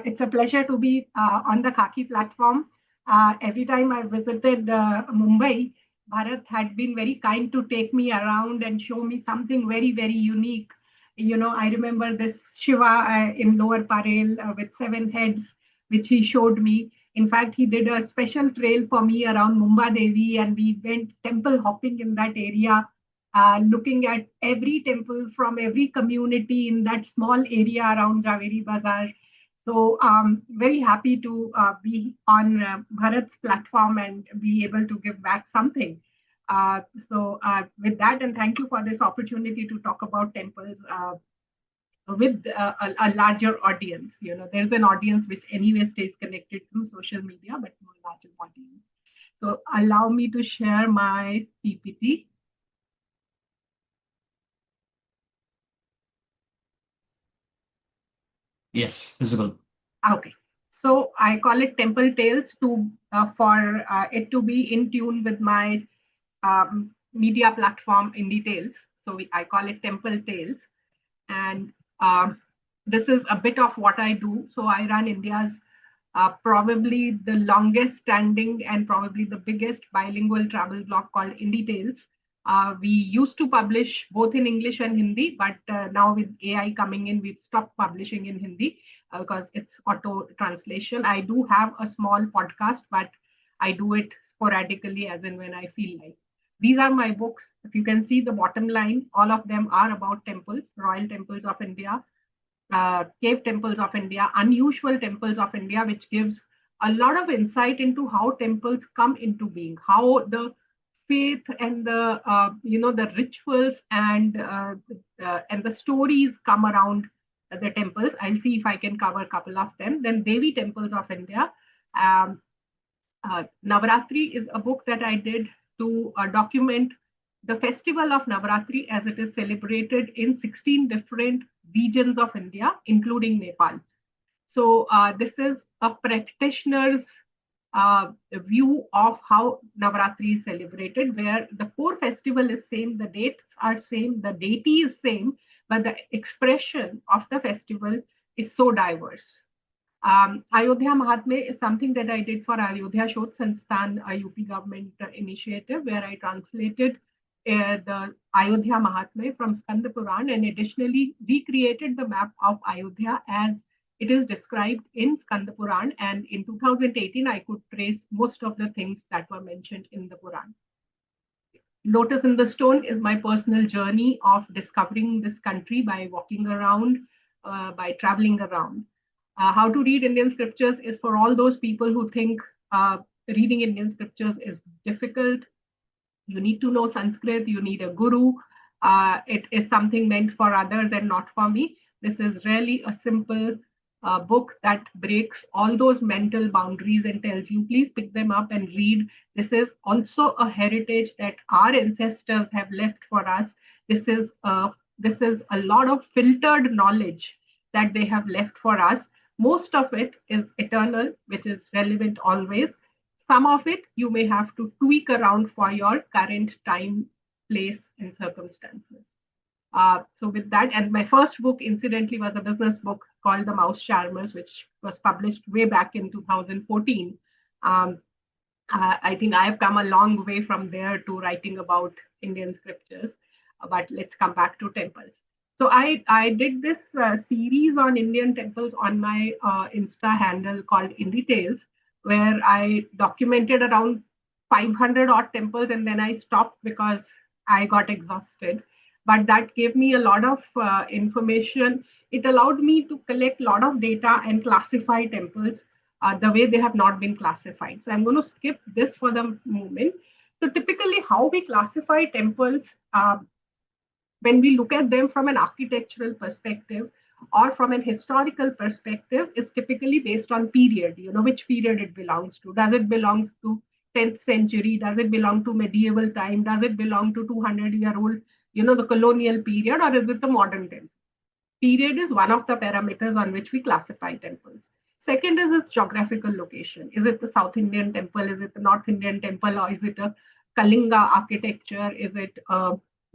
it's a pleasure to be on the Khaki platform. Every time I visited Mumbai, Bharat had been very kind to take me around and show me something very, very unique. I remember this Shiva in Lower Parel with 7 heads, which he showed me. In fact, he did a special trail for me around Mumba Devi, and we went temple hopping in that area, looking at every temple from every community in that small area around Javeri Bazaar. So very happy to be on Bharat's platform and be able to give back something. With that, and thank you for this opportunity to talk about temples with a larger audience. There's an audience which anyway stays connected through social media, but no larger audience. So allow me to share my PPT. Yes, visible. Okay. So I call it Temple Tales for it to be in tune with my media platform IndiTales. So I call it Temple Tales. And this is a bit of what I do. So I run India's probably the longest standing and probably the biggest bilingual travel blog called IndiTales. We used to publish both in English and Hindi, but now with AI coming in, we've stopped publishing in Hindi because it's auto translation. I do have a small podcast, but I do it sporadically as in when I feel like. These are my books. If you can see the bottom line, all of them are about temples, royal temples of India, cave temples of India, unusual temples of India, which gives a lot of insight into how temples come into being, how the faith and the rituals and the stories come around the temples. I'll see if I can cover a couple of them. Then Devi Temples of India. Navaratri is a book that I did to document the festival of Navaratri as it is celebrated in 16 different regions of India, including Nepal. So this is a practitioner's view of how Navaratri is celebrated, where the core festival is same, the dates are same, the deity is same, but the expression of the festival is so diverse. Ayodhya Mahatme is something that I did for Ayodhya Shodh Sansthan, a UP government initiative, where I translated the Ayodhya Mahatme from Skanda Puran and additionally recreated the map of Ayodhya as it is described in Skanda Puran. And in 2018, I could trace most of the things that were mentioned in the Puran. Lotus in the Stone is my personal journey of discovering this country by walking around, by traveling around. How to read Indian scriptures is for all those people who think reading Indian scriptures is difficult. You need to know Sanskrit, you need a guru. It is something meant for others and not for me. This is really a simple book that breaks all those mental boundaries and tells you, please pick them up and read. This is also a heritage that our ancestors have left for us. This is a lot of filtered knowledge that they have left for us. Most of it is eternal, which is relevant always. Some of it you may have to tweak around for your current time, place, and circumstances. So with that, and my first book, incidentally, was a business book called The Mouse Charmers, which was published way back in 2014. I think I have come a long way from there to writing about Indian scriptures, but let's come back to temples. So I did this series on Indian temples on my Insta handle called IndiTales, where I documented around 500 odd temples, and then I stopped because I got exhausted. But that gave me a lot of information. It allowed me to collect a lot of data and classify temples the way they have not been classified. So I'm going to skip this for the moment. So typically how we classify temples, when we look at them from an architectural perspective or from an historical perspective, is typically based on period, which period it belongs to. Does it belong to 10th century? Does it belong to medieval time? Does it belong to 200-year-old, the colonial period, or is it the modern temple? Period is one of the parameters on which we classify temples. Second is its geographical location. Is it the South Indian temple? Is it the North Indian temple? Or is it a Kalinga architecture? Is it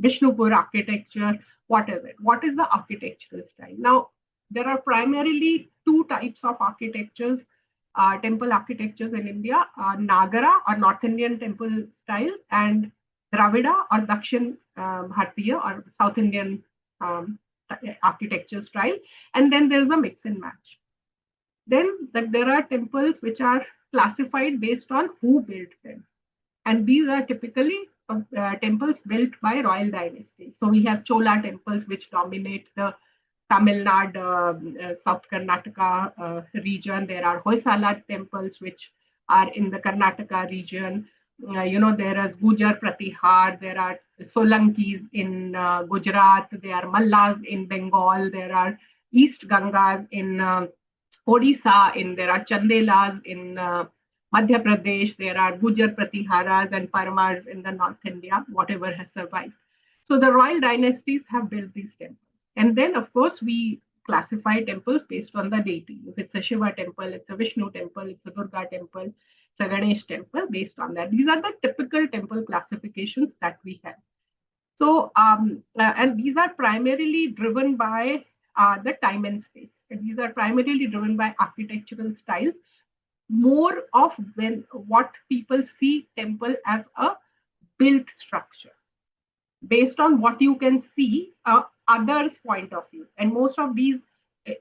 Vishnupur architecture? What is it? What is the architectural style? Now, there are primarily two types of architectures, temple architectures in India, Nagara or North Indian temple style, and Dravida or Dakshin Bharatiya or South Indian um, architecture style. And then there's a mix and match. Then there are temples which are classified based on who built them. And these are typically temples built by royal dynasties. So we have Chola temples which dominate the Tamil Nadu, South Karnataka region. There are Hoysala temples which are in the Karnataka region. There is Gujar Pratihar, there are Solankis in Gujarat, there are Mallas in Bengal, there are East Gangas in Odisha, there are Chandelas in Madhya Pradesh, there are Gujar Pratiharas and Parmars in the North India, whatever has survived. So the royal dynasties have built these temples. And then, of course, we classify temples based on the deity. If it's a Shiva temple, it's a Vishnu temple, it's a Durga temple, it's a Ganesh temple, based on that. These are the typical temple classifications that we have. So, and these are primarily driven by the time and space. And these are primarily driven by architectural styles, more of what people see temple as a built structure based on what you can see others' point of view. And most of these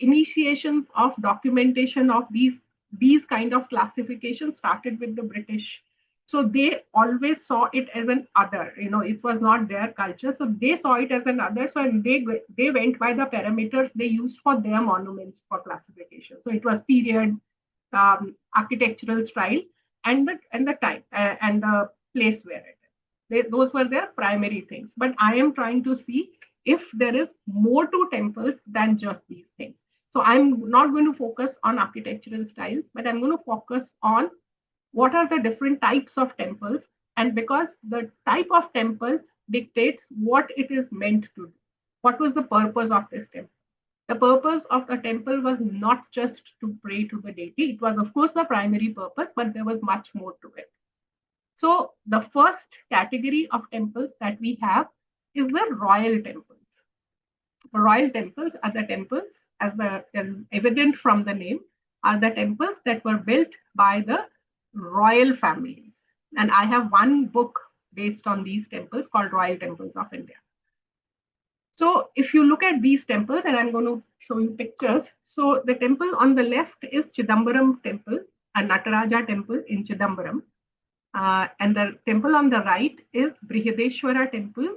initiations of documentation of these kind of classifications started with the British. So they always saw it as an other, it was not their culture. So they saw it as an other. So they went by the parameters they used for their monuments for classification. So it was period, architectural style, and the time and the place where it is. Those were their primary things. But I am trying to see if there is more to temples than just these things. So I'm not going to focus on architectural styles, but I'm going to focus on what are the different types of temples. And because the type of temple dictates what it is meant to do. What was the purpose of this temple? The purpose of the temple was not just to pray to the deity. It was, of course, the primary purpose, but there was much more to it. So the first category of temples that we have is the royal temples. Royal temples are the temples, as evident from the name, are the temples that were built by the royal families. And I have one book based on these temples called Royal Temples of India. So if you look at these temples, and I'm going to show you pictures. So the temple on the left is Chidambaram temple, a Nataraja temple in Chidambaram. And the temple on the right is Brihadeshwara temple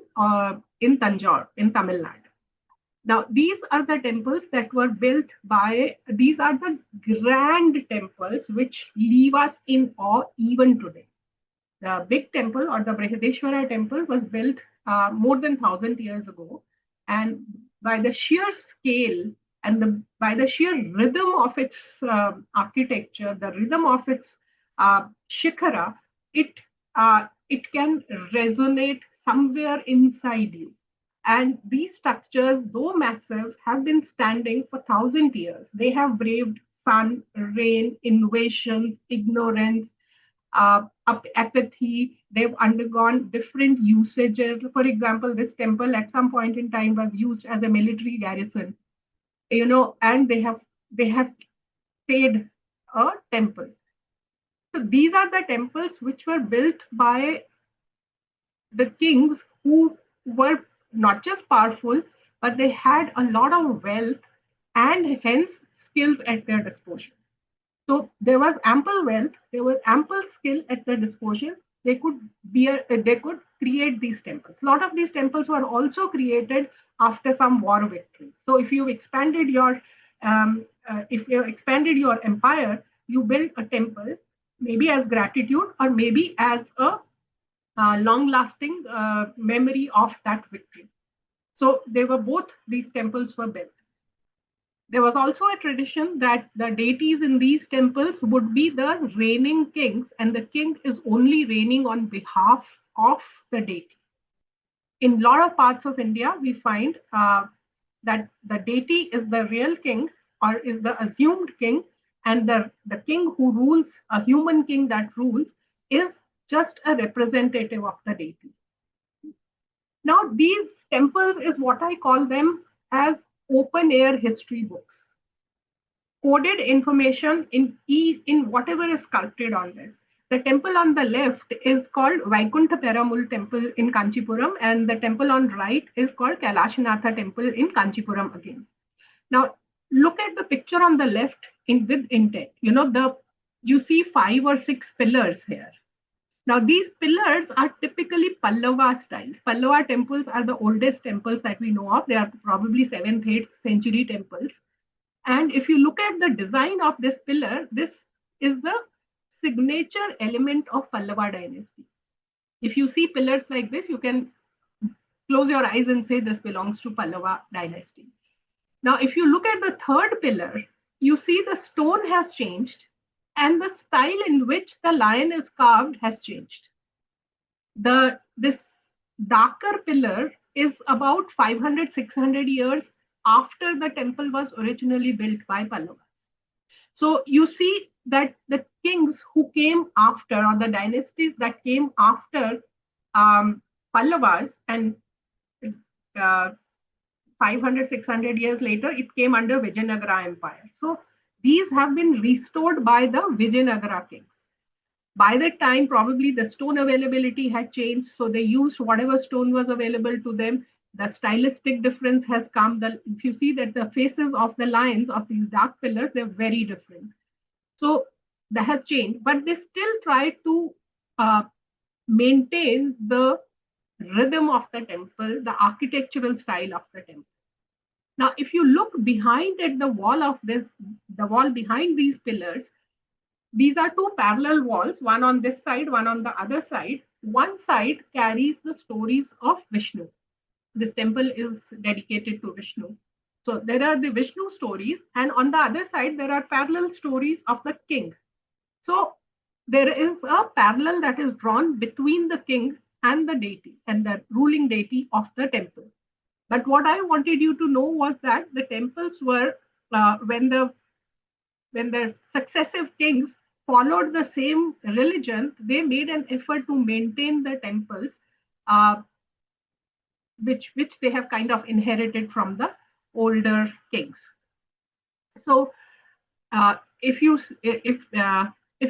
in Tanjore, in Tamil Nadu. Now, these are the temples that were built these are the grand temples which leave us in awe even today. The big temple, or the Brihadeshwara temple, was built more than 1,000 years ago. And by the sheer scale and by the sheer rhythm of its architecture, the rhythm of its shikhara, it can resonate somewhere inside you. And these structures, though massive, have been standing for 1,000 years. They have braved sun, rain, invasions, ignorance, apathy. They've undergone different usages. For example, this temple at some point in time was used as a military garrison, and they have stayed a temple. So these are the temples which were built by the kings who were not just powerful, but they had a lot of wealth and hence skills at their disposal. So there was ample wealth, there was ample skill at their disposal. They could create these temples. A lot of these temples were also created after some war victory. So if you've expanded your empire, you build a temple, maybe as gratitude or maybe as a long-lasting memory of that victory. So these temples were built. There was also a tradition that the deities in these temples would be the reigning kings, and the king is only reigning on behalf of the deity. In a lot of parts of India, we find that the deity is the real king or is the assumed king, and the king who rules, a human king that rules, is just a representative of the deity. Now, these temples is what I call them as open air history books. coded information in whatever is sculpted on this. The temple on the left is called Vaikuntha Peramul Temple in Kanchipuram, and the temple on right is called Kailashanatha Temple in Kanchipuram again. Now, look at the picture on the left with intent. You see 5 or 6 pillars here. Now, these pillars are typically Pallava styles. Pallava temples are the oldest temples that we know of. They are probably 7th, 8th century temples. And if you look at the design of this pillar, this is the signature element of Pallava dynasty. If you see pillars like this, you can close your eyes and say this belongs to Pallava dynasty. Now, if you look at the third pillar, you see the stone has changed and the style in which the lion is carved has changed. This darker pillar is about 500, 600 years after the temple was originally built by Pallavas. So you see that the kings who came after, or the dynasties that came after Pallavas, and 500, 600 years later, it came under Vijayanagara Empire. So these have been restored by the Vijayanagara kings. By that time, probably the stone availability had changed, so they used whatever stone was available to them. The stylistic difference has come. If you see that the faces of the lions of these dark pillars, they're very different. So that has changed, but they still try to maintain the rhythm of the temple, the architectural style of the temple. Now, if you look behind at the wall behind these pillars, these are 2 parallel walls, one on this side, one on the other side. One side carries the stories of Vishnu. This temple is dedicated to Vishnu. So there are the Vishnu stories, and on the other side, there are parallel stories of the king. So there is a parallel that is drawn between the king and the deity and the ruling deity of the temple. But what I wanted you to know was that the temples were, when the successive kings followed the same religion, they made an effort to maintain the temples, which they have kind of inherited from the older kings. So if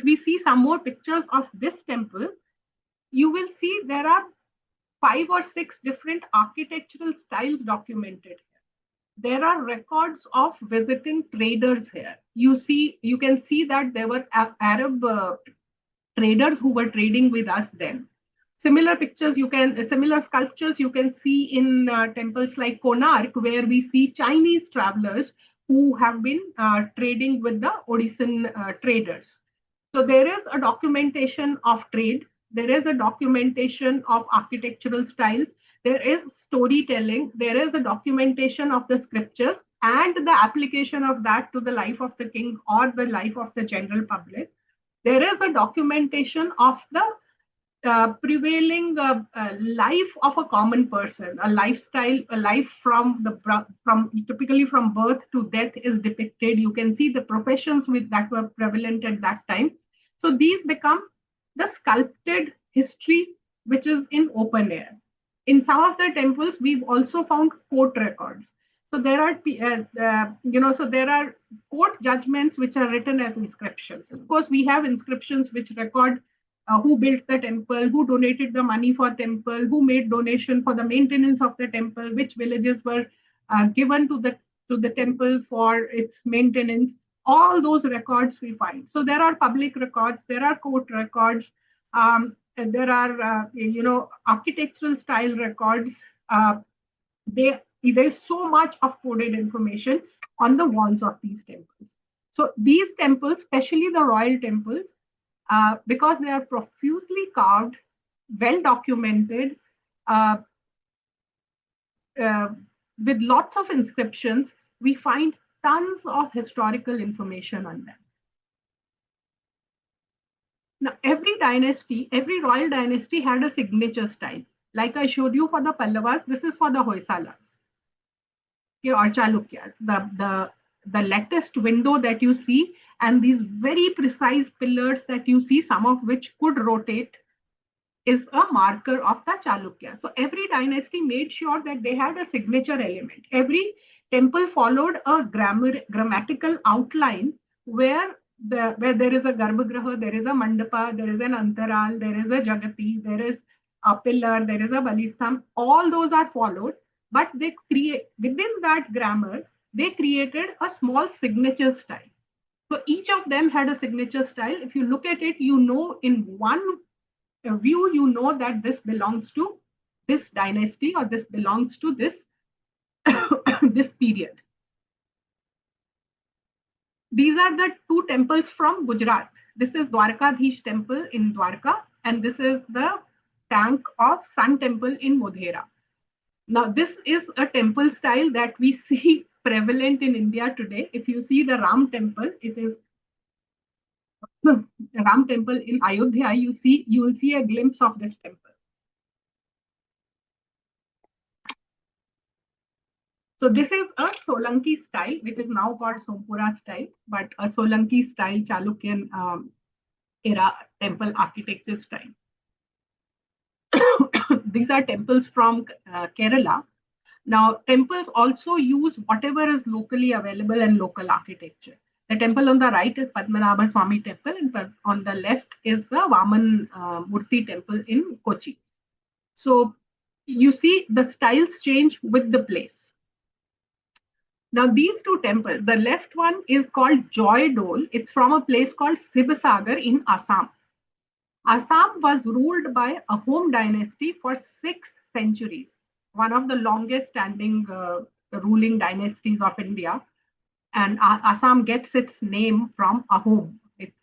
we see some more pictures of this temple, you will see there are 5 or 6 different architectural styles documented. There are records of visiting traders here. You can see that there were Arab traders who were trading with us then. Similar sculptures you can see in temples like Konark, where we see Chinese travelers who have been trading with the Odishan traders. So there is a documentation of trade. There is a documentation of architectural styles. There is storytelling. There is a documentation of the scriptures and the application of that to the life of the king or the life of the general public. There is a documentation of the prevailing life of a common person, a lifestyle, a life from typically from birth to death is depicted. You can see the professions that were prevalent at that time. So these become the sculpted history, which is in open air. In some of the temples, we've also found court records. So there are, there are court judgments which are written as inscriptions. Of course, we have inscriptions which record who built the temple, who donated the money for temple, who made donation for the maintenance of the temple, which villages were given to the temple for its maintenance. All those records we find. So there are public records, there are court records, there are architectural style records. There's so much of coded information on the walls of these temples. So these temples, especially the royal temples, because they are profusely carved, well documented, with lots of inscriptions, we find tons of historical information on them. Now, every royal dynasty had a signature style. Like I showed you for the Pallavas, this is for the Hoysalas, or Chalukyas. The latticed window that you see and these very precise pillars that you see, some of which could rotate, is a marker of the Chalukya. So every dynasty made sure that they had a signature element. Every temple followed a grammatical outline where there is a garbhagriha, there is a mandapa, there is an antaral, there is a jagati, there is a pillar, there is a balistham. All those are followed, but they create within that grammar, they created a small signature style. So each of them had a signature style. If you look at it, you know in one view, you know that this belongs to this dynasty or this belongs to this this period. These are the two temples from Gujarat. This is Dwarkadhish temple in Dwarka, and this is the tank of Sun temple in Modhera. Now, this is a temple style that we see prevalent in India today. If you see the Ram temple, it is Ram temple in Ayodhya. You will see a glimpse of this temple. So this is a Solanki style, which is now called Sompura style, but a Solanki style Chalukyan era temple architecture style. These are temples from Kerala. Now, temples also use whatever is locally available and local architecture. The temple on the right is Padmanabha Swami temple, and on the left is the Vaman Murti temple in Kochi. So you see the styles change with the place. Now, these two temples, the left one is called Joy Dole. It's from a place called Sibsagar in Assam. Assam was ruled by a Ahom dynasty for 6 centuries, one of the longest standing ruling dynasties of India. And Assam gets its name from Ahom. It's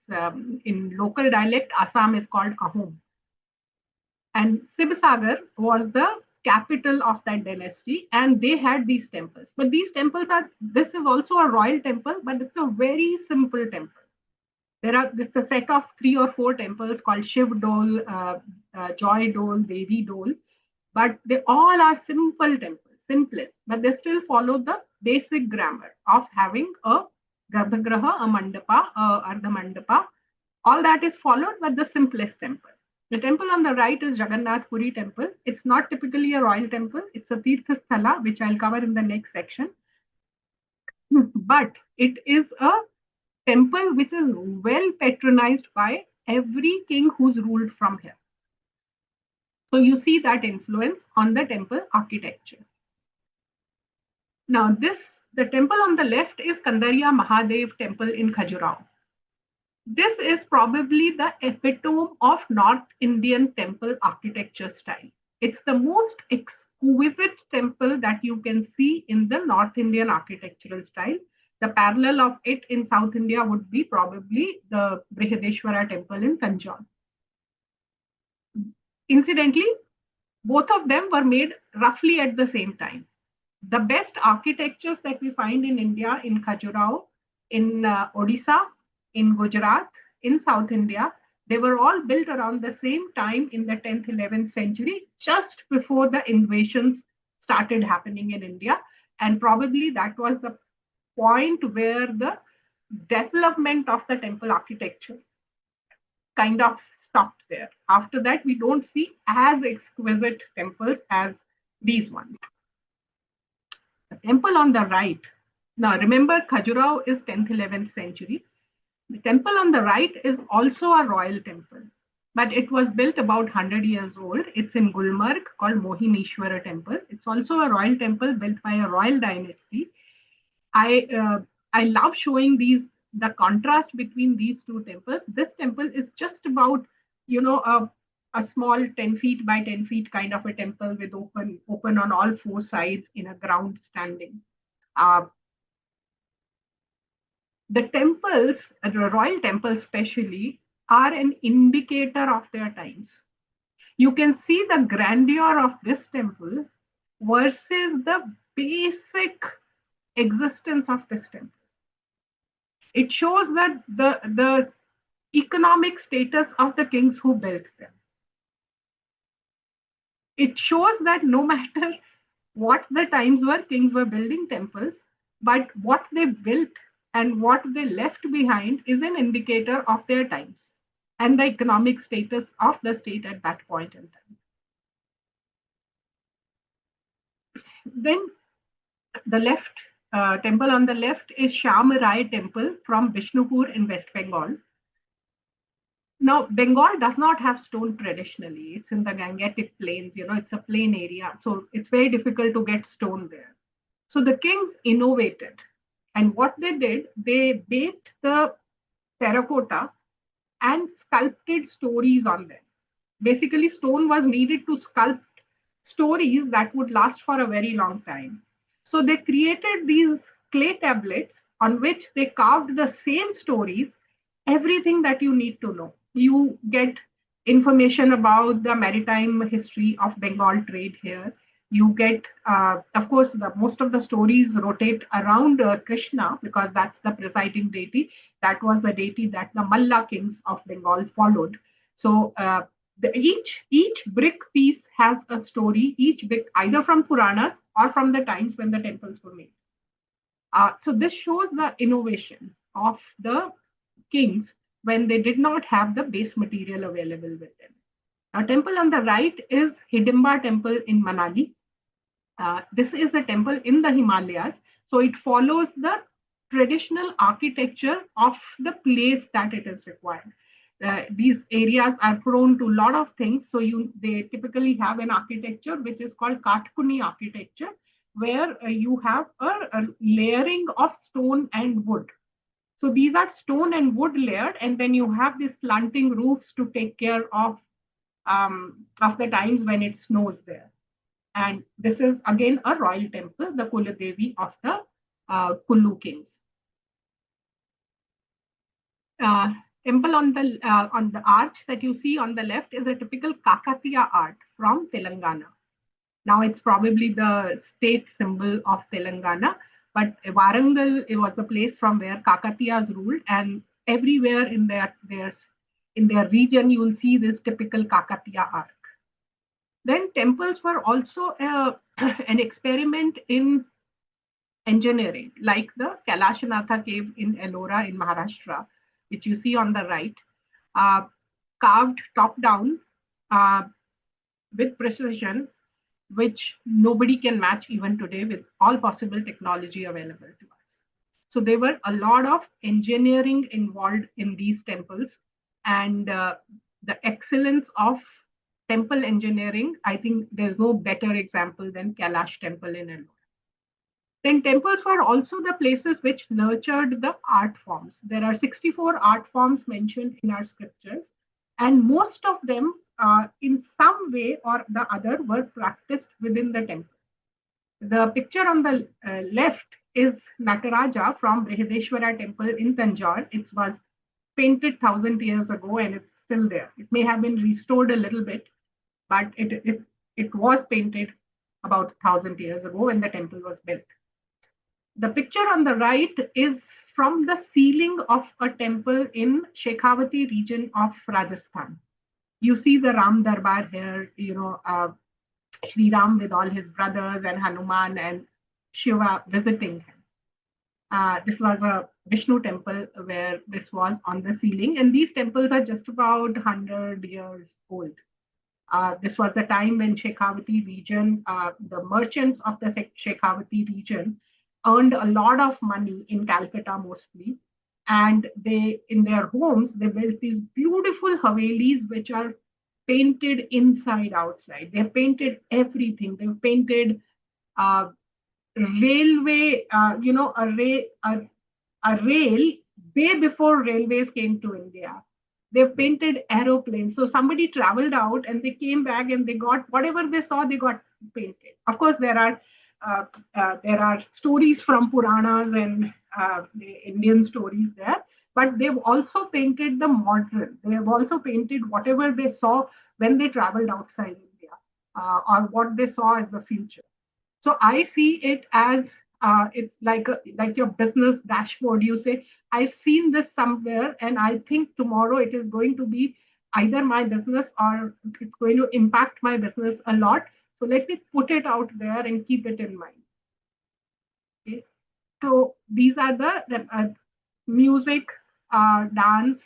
in local dialect, Assam is called Ahom. And Sibsagar was the capital of that dynasty, and they had these temples. But these temples this is also a royal temple, but it's a very simple temple. This is a set of 3 or 4 temples called Shiv Dole, Joy Dole, Devi Dole, but they all are simple temples, simplest, but they still follow the basic grammar of having a garbhagriha, a mandapa, a ardha mandapa. All that is followed, but the simplest temple. The temple on the right is Jagannath Puri temple. It's not typically a royal temple. It's a Tirtha Sthala, which I'll cover in the next section. But it is a temple which is well patronized by every king who's ruled from here. So you see that influence on the temple architecture. Now the temple on the left is Kandariya Mahadev temple in Khajuraho. This is probably the epitome of North Indian temple architecture style. It's the most exquisite temple that you can see in the North Indian architectural style. The parallel of it in South India would be probably the Brihadeshwara temple in Tanjore. Incidentally, both of them were made roughly at the same time. The best architectures that we find in India, in Khajuraho, in Odisha, in Gujarat, in South India, they were all built around the same time in the 10th, 11th century, just before the invasions started happening in India. And probably that was the point where the development of the temple architecture kind of stopped there. After that, we don't see as exquisite temples as these ones. The temple on the right, now remember Khajuraho is 10th, 11th century. The temple on the right is also a royal temple, but it was built about 100 years old. It's in Gulmarg, called Mohinishwara temple. It's also a royal temple built by a royal dynasty. I love showing the contrast between these two temples. This temple is just about, a small 10 feet by 10 feet kind of a temple with open on all 4 sides in a ground standing. The temples, the royal temples especially, are an indicator of their times. You can see the grandeur of this temple versus the basic existence of this temple. It shows that the economic status of the kings who built them. It shows that no matter what the times were, kings were building temples, but what they built and what they left behind is an indicator of their times and the economic status of the state at that point in time. Then the left temple on the left is Shamarai Temple from Bishnupur in West Bengal. Now, Bengal does not have stone traditionally. It's in the Gangetic Plains, it's a plain area. So it's very difficult to get stone there. So the kings innovated. And what they did, they baked the terracotta and sculpted stories on them. Basically, stone was needed to sculpt stories that would last for a very long time. So they created these clay tablets on which they carved the same stories, everything that you need to know. You get information about the maritime history of Bengal trade here. You get, of course, most of the stories rotate around Krishna because that's the presiding deity. That was the deity that the Malla kings of Bengal followed. So each brick piece has a story, each brick either from Puranas or from the times when the temples were made. So this shows the innovation of the kings when they did not have the base material available with them. A temple on the right is Hidimba Temple in Manali. This is a temple in the Himalayas. So it follows the traditional architecture of the place that it is required. These areas are prone to a lot of things. So they typically have an architecture which is called Katkuni architecture, where you have a layering of stone and wood. So these are stone and wood layered, and then you have these slanting roofs to take care of the times when it snows there. And this is again a royal temple, the Kuladevi of the Kullu kings. Temple on the arch that you see on the left is a typical Kakatiya art from Telangana. Now it's probably the state symbol of Telangana, but Warangal, it was the place from where Kakatiyas ruled, and everywhere in their region you will see this typical Kakatiya arc. Then temples were also an experiment in engineering, like the Kailashanatha cave in Ellora in Maharashtra, which you see on the right, carved top down with precision, which nobody can match even today with all possible technology available to us. So there were a lot of engineering involved in these temples, and the excellence of temple engineering, I think there's no better example than Kailash Temple in Ellora. Then temples were also the places which nurtured the art forms. There are 64 art forms mentioned in our scriptures, and most of them in some way or the other were practiced within the temple. The picture on the left is Nataraja from Brihadeshwara temple in Tanjore. It was painted 1,000 years ago and it's still there. It may have been restored a little bit, but it was painted about 1,000 years ago when the temple was built. The picture on the right is from the ceiling of a temple in Shekhawati region of Rajasthan. You see the Ram Darbar here, Sri Ram with all his brothers and Hanuman and Shiva visiting him. This was a Vishnu temple where this was on the ceiling, and these temples are just about 100 years old. This was the time when Shekhawati region, the merchants of the Shekhawati region earned a lot of money in Calcutta mostly. And in their homes, they built these beautiful havelis, which are painted inside, outside. They've painted everything. They've painted railway, a rail way before railways came to India. They've painted aeroplanes. So somebody traveled out and they came back and they got whatever they saw, they got painted. Of course, there are stories from Puranas and the Indian stories there, but they've also painted the modern. They have also painted whatever they saw when they traveled outside India, or what they saw as the future. So I see it as it's like your business dashboard. You say, I've seen this somewhere, and I think tomorrow it is going to be either my business or it's going to impact my business a lot. So let me put it out there and keep it in mind. Okay. So these are the music, dance,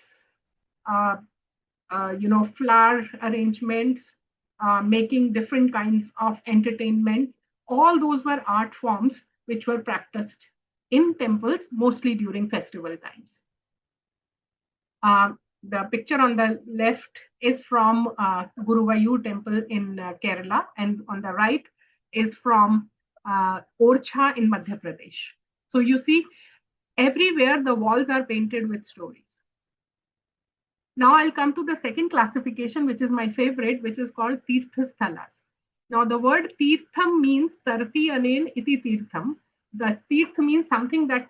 flower arrangements, making different kinds of entertainments. All those were art forms which were practiced in temples, mostly during festival times. The picture on the left is from Guruvayur temple in Kerala, and on the right is from Orchha in Madhya Pradesh. So you see, everywhere the walls are painted with stories. Now I'll come to the second classification, which is my favorite, which is called Tirthasthalas. Now the word Tirtham means Tarti Anen iti Tirtham. The Tirth means something that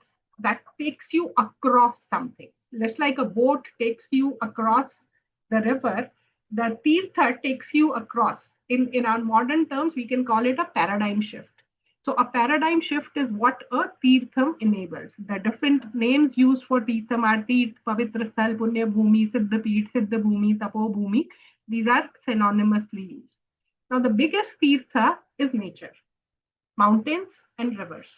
takes you across something. Just like a boat takes you across the river, the Tirtha takes you across. In our modern terms, we can call it a paradigm shift. So a paradigm shift is what a Tirtham enables. The different names used for Tirtham are Tirth, Pavitra Sthal, Punya Bhumi, Siddha Peeth, Siddha Bhumi, Tapo Bhumi. These are synonymously used. Now the biggest Tirtha is nature, mountains and rivers.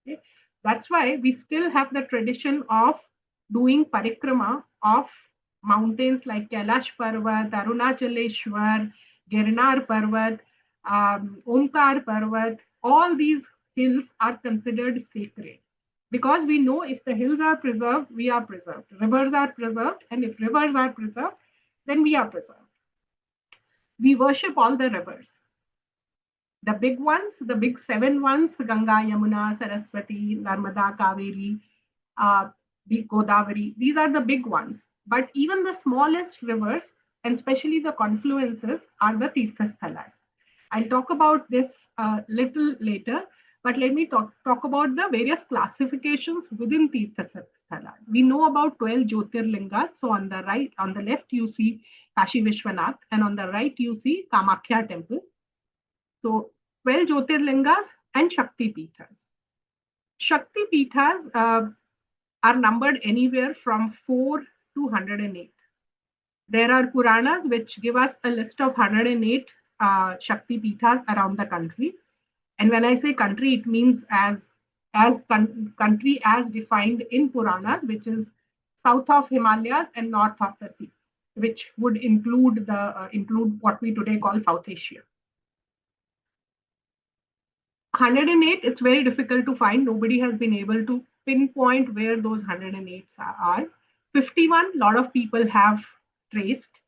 Okay? That's why we still have the tradition of doing parikrama of mountains like Kailash Parvat, Arunachaleshwar, Girnar Parvat, Omkar Parvat. All these hills are considered sacred because we know if the hills are preserved, we are preserved. Rivers are preserved, and if rivers are preserved, then we are preserved. We worship all the rivers. The big ones, the big 7 ones, Ganga, Yamuna, Saraswati, Narmada, Kaveri, the Godavari, these are the big ones. But even the smallest rivers, and especially the confluences, are the Tirthasthalas. I'll talk about this a little later, but let me talk about the various classifications within Tirthasthalas. We know about 12 Jyotirlingas. So on the left, you see Kashi Vishwanath, and on the right, you see Kamakhya temple. So 12 Jyotirlingas and Shakti Pithas. Shakti Pithas are numbered anywhere from 4 to 108. There are Puranas which give us a list of 108 Shakti Pithas around the country. And when I say country, it means as country as defined in Puranas, which is south of Himalayas and north of the sea, which would include what we today call South Asia. 108, it's very difficult to find. Nobody has been able to pinpoint where those 108 are. 51, a lot of people have traced,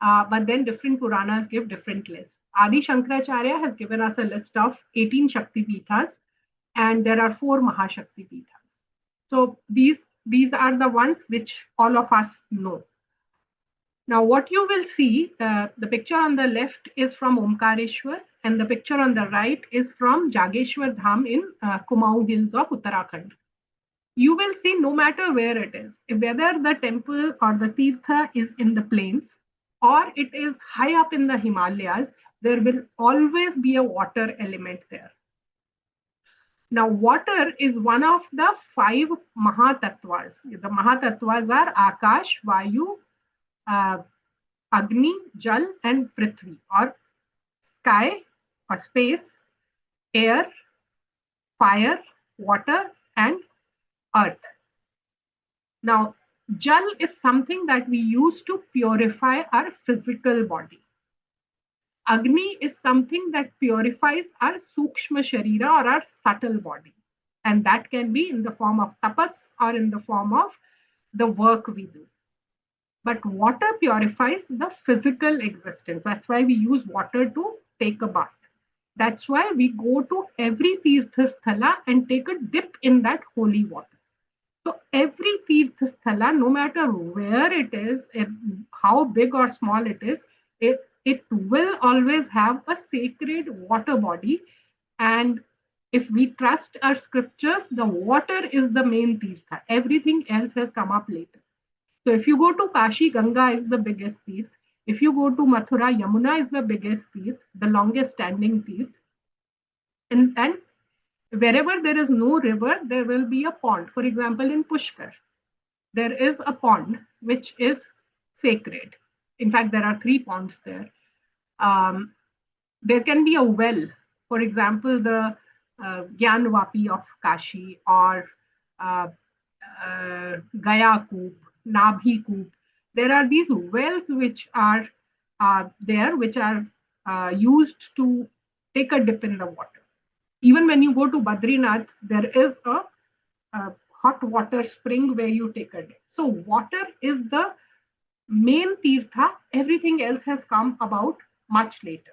but then different Puranas give different lists. Adi Shankaracharya has given us a list of 18 Shakti Pithas, and there are 4 Mahashakti Pithas. So these are the ones which all of us know. Now, what you will see, the picture on the left is from Omkareshwar, and the picture on the right is from Jageshwar Dham in Kumaon Hills of Uttarakhand. You will see no matter where it is, whether the temple or the Tirtha is in the plains or it is high up in the Himalayas, there will always be a water element there. Now, water is one of the 5 Mahatatvas. The Mahatatvas are Akash, Vayu, Agni, Jal, and Prithvi, or sky or space, air, fire, water, and earth. Now, Jal is something that we use to purify our physical body. Agni is something that purifies our Sukshma Sharira or our subtle body. And that can be in the form of tapas or in the form of the work we do. But water purifies the physical existence. That's why we use water to take a bath. That's why we go to every Tirthasthala and take a dip in that holy water. So every Tirthasthala, no matter where it is, how big or small it is, it will always have a sacred water body. And if we trust our scriptures, the water is the main Tirtha. Everything else has come up later. So if you go to Kashi, Ganga is the biggest Tirth. If you go to Mathura, Yamuna is the biggest Tirth, the longest standing Tirth. And wherever there is no river, there will be a pond. For example, in Pushkar, there is a pond which is sacred. In fact, there are 3 ponds there. There can be a well. For example, the Gyanvapi of Kashi, or Gaya Koop, Nabhi Koop. There are these wells which are there, which are used to take a dip in the water. Even when you go to Badrinath, there is a hot water spring where you take a dip. So water is the main tirtha. Everything else has come about much later.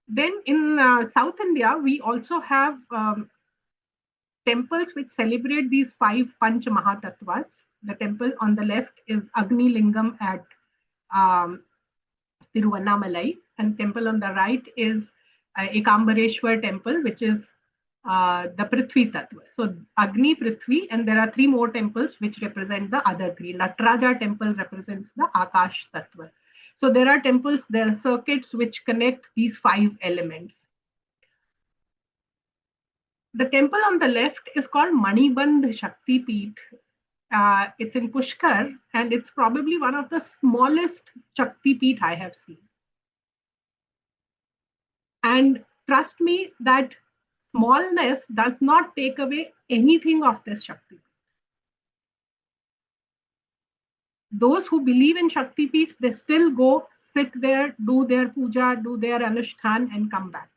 Then in South India, we also have temples which celebrate these five Panch Mahatattvas. The temple on the left is Agni Lingam at um, Tiruvannamalai, and temple on the right is Ekambareshwar temple, which is the Prithvi Tattva. So Agni, Prithvi, and there are three more temples which represent the other three. Natraja temple represents the Akash Tattva. So there are temples, there are circuits which connect these five elements. The temple on the left is called Manibandh Shakti Peeth. It's in Pushkar, and it's probably one of the smallest Shakti Peeth I have seen. And trust me, that smallness does not take away anything of this Shakti. Those who believe in Shakti Peeths, they still go, sit there, do their puja, do their anushthan, and come back.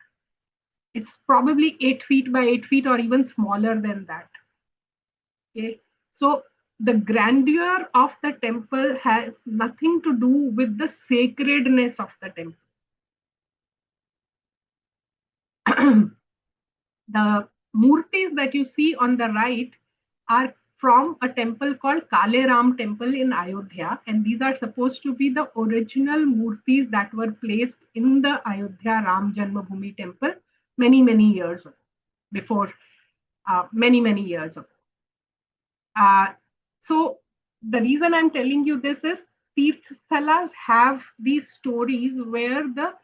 It's probably 8 feet by 8 feet or even smaller than that. Okay, so the grandeur of the temple has nothing to do with the sacredness of the temple. The murtis that you see on the right are from a temple called Kaleram temple in Ayodhya, and these are supposed to be the original murtis that were placed in the Ayodhya Ram Janmabhoomi temple many years ago, before many years ago. So the reason I'm telling you this is Tirthalas have these stories where the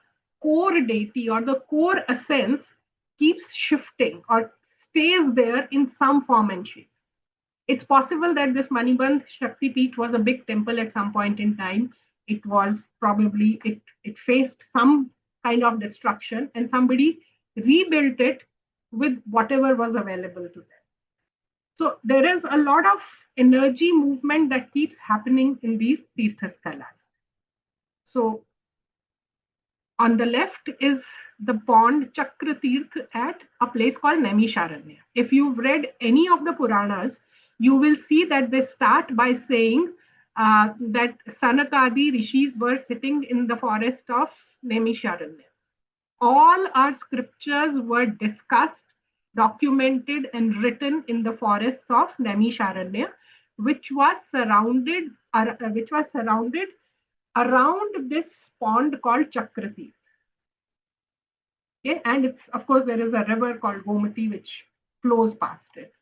core deity or the core essence keeps shifting or stays there in some form and shape. It's possible that this Manibandh Shakti Peeth was a big temple at some point in time. It was probably, it faced some kind of destruction and somebody rebuilt it with whatever was available to them. So there is a lot of energy movement that keeps happening in these Tirthastalas. So on the left is the pond Chakra Tirth at a place called Naimisharanya. If you've read any of the Puranas, you will see that they start by saying that Sanakadi rishis were sitting in the forest of Naimisharanya. All our scriptures were discussed, documented, and written in the forests of Naimisharanya, which was surrounded around this pond called Chakrati. Okay, and it's, of course, there is a river called Gomati which flows past it.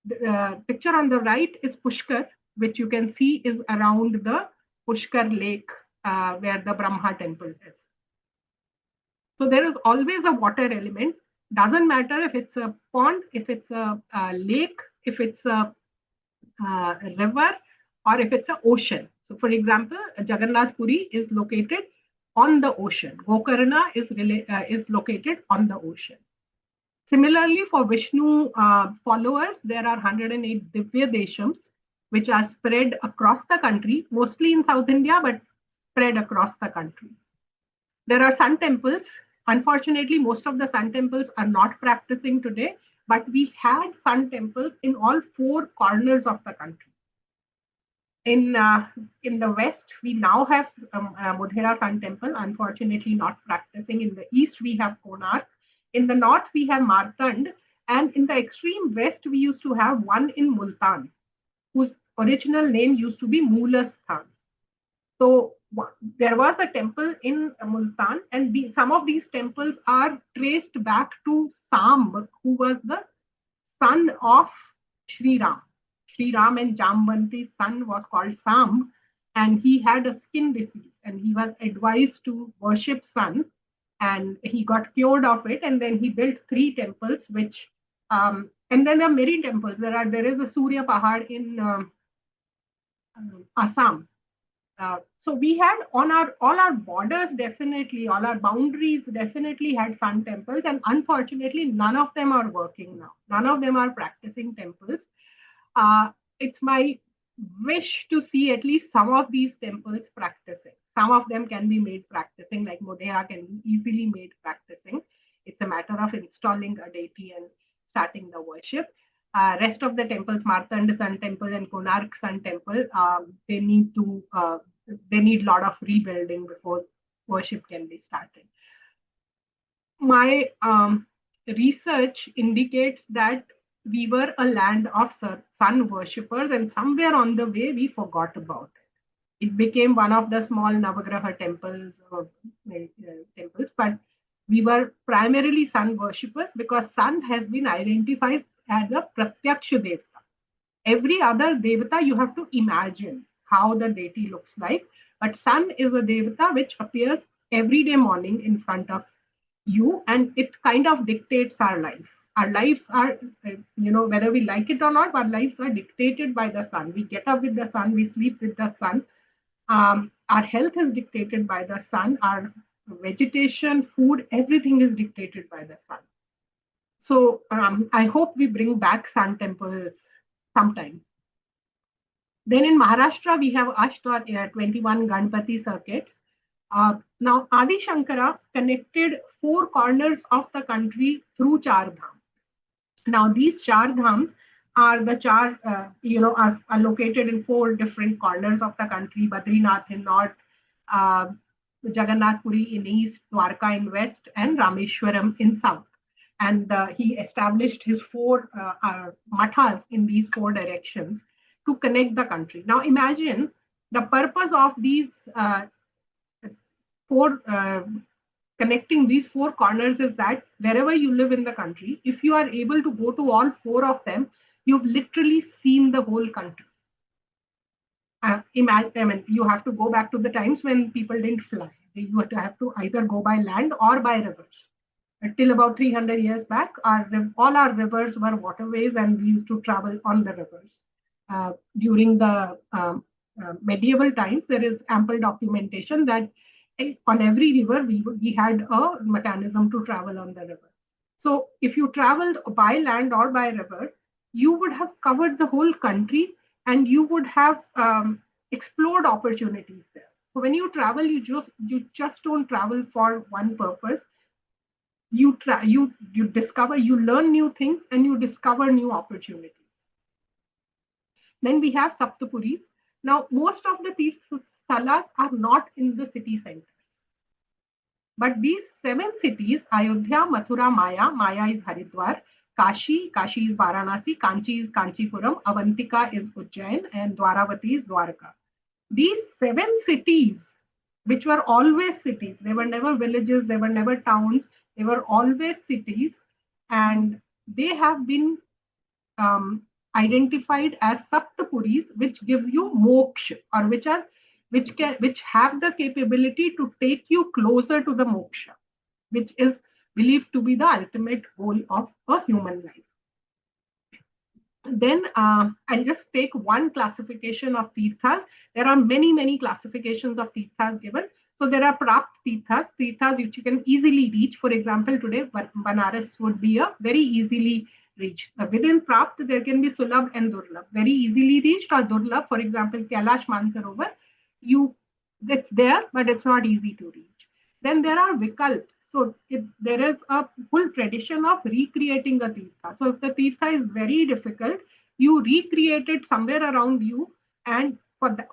The picture on the right is Pushkar, which you can see is around the Pushkar lake where the Brahma temple is. So there is always a water element. Doesn't matter if it's a pond, if it's a lake, if it's a river, or if it's an ocean. So for example, Jagannath Puri is located on the ocean. Gokarna is located on the ocean. Similarly, for Vishnu followers, there are 108 Divya Deshams, which are spread across the country, mostly in South India, but spread across the country. There are sun temples. Unfortunately, most of the sun temples are not practicing today, but we had sun temples in all four corners of the country. In the west, we now have Modhera Sun Temple, unfortunately not practicing. In the east, we have Konark. In the north, we have Martand. And in the extreme west, we used to have one in Multan, whose original name used to be Moolasthan. So there was a temple in Multan, and some of these temples are traced back to Samb, who was the son of Sri Ram. Sri Ram and Jambanti's son was called Sam, and he had a skin disease, and he was advised to worship sun, and he got cured of it, and then he built 3 temples, which and then there are many temples. There is a Surya Pahad in Assam. So we had on all our borders, definitely all our boundaries definitely had sun temples, and unfortunately none of them are working now. None of them are practicing temples. It's my wish to see at least some of these temples practicing. Some of them can be made practicing, like Modhera can be easily made practicing. It's a matter of installing a deity and starting the worship. Rest of the temples, Martand Sun Temple and Konark Sun Temple, they need a lot of rebuilding before worship can be started. My research indicates that we were a land of sun worshippers, and somewhere on the way we forgot about it. It became one of the small Navagraha temples, but we were primarily sun worshippers because sun has been identified as a Pratyaksha Devata. Every other Devata you have to imagine how the deity looks like, but sun is a Devata which appears every day morning in front of you, and it kind of dictates our life. Our lives are, whether we like it or not, our lives are dictated by the sun. We get up with the sun, we sleep with the sun. Our health is dictated by the sun. Our vegetation, food, everything is dictated by the sun. So I hope we bring back sun temples sometime. Then in Maharashtra, we have 21 Ganpati circuits. Now, Adi Shankara connected 4 corners of the country through Char Dham. Now, these Char Dhams are are located in 4 different corners of the country: Badrinath in north, Jagannath Puri in east, Dwarka in west, and Rameshwaram in south. And he established his 4 mathas in these 4 directions to connect the country. Now, imagine the purpose of these connecting these 4 corners is that wherever you live in the country, if you are able to go to all 4 of them, you've literally seen the whole country. You have to go back to the times when people didn't fly. You have to either go by land or by rivers. Till about 300 years back, all our rivers were waterways, and we used to travel on the rivers. During the medieval times, there is ample documentation that on every river, we had a mechanism to travel on the river. So if you traveled by land or by river, you would have covered the whole country, and you would have explored opportunities there. So when you travel, you just don't travel for one purpose. You discover, you learn new things, and you discover new opportunities. Then we have Saptapuris. Now, most of the Tirthalas are not in the city centers. But these 7 cities, Ayodhya, Mathura, Maya is Haridwar, Kashi is Varanasi, Kanchi is Kanchipuram, Avantika is Ujjain, and Dwaravati is Dwarka. These 7 cities, which were always cities, they were never villages, they were never towns, they were always cities, and they have been identified as Saptapuris, which gives you moksha, or which have the capability to take you closer to the moksha, which is believed to be the ultimate goal of a human life. Then I'll just take one classification of tirthas. There are many classifications of tirthas given. So there are prapt tirthas which you can easily reach. For example, today Banaras would be a very easily reached. Within prapt, there can be sulabh and durlabh, very easily reached, or durlabh, for example, Kailash Mansarovar, it's there, but it's not easy to reach. Then there are vikalp. So there is a full tradition of recreating a tirtha. So if the tirtha is very difficult, you recreate it somewhere around you, and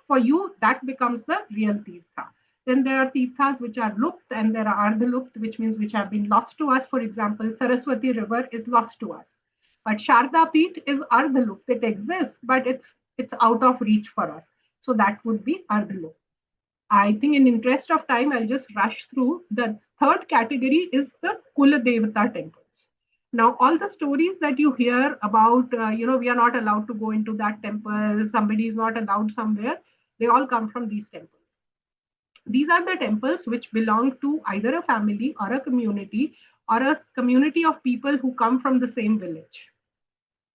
for you, that becomes the real tirtha. Then there are tirthas which are lupt, and there are ardhalupt, which means which have been lost to us. For example, Saraswati River is lost to us. But Sharda Peeth is ardhalupt. It exists, but it's out of reach for us. So that would be ardhalupt. I think in interest of time, I'll just rush through. The third category is the Kula Devata temples. Now, all the stories that you hear about, we are not allowed to go into that temple, somebody is not allowed somewhere, they all come from these temples. These are the temples which belong to either a family or a community of people who come from the same village.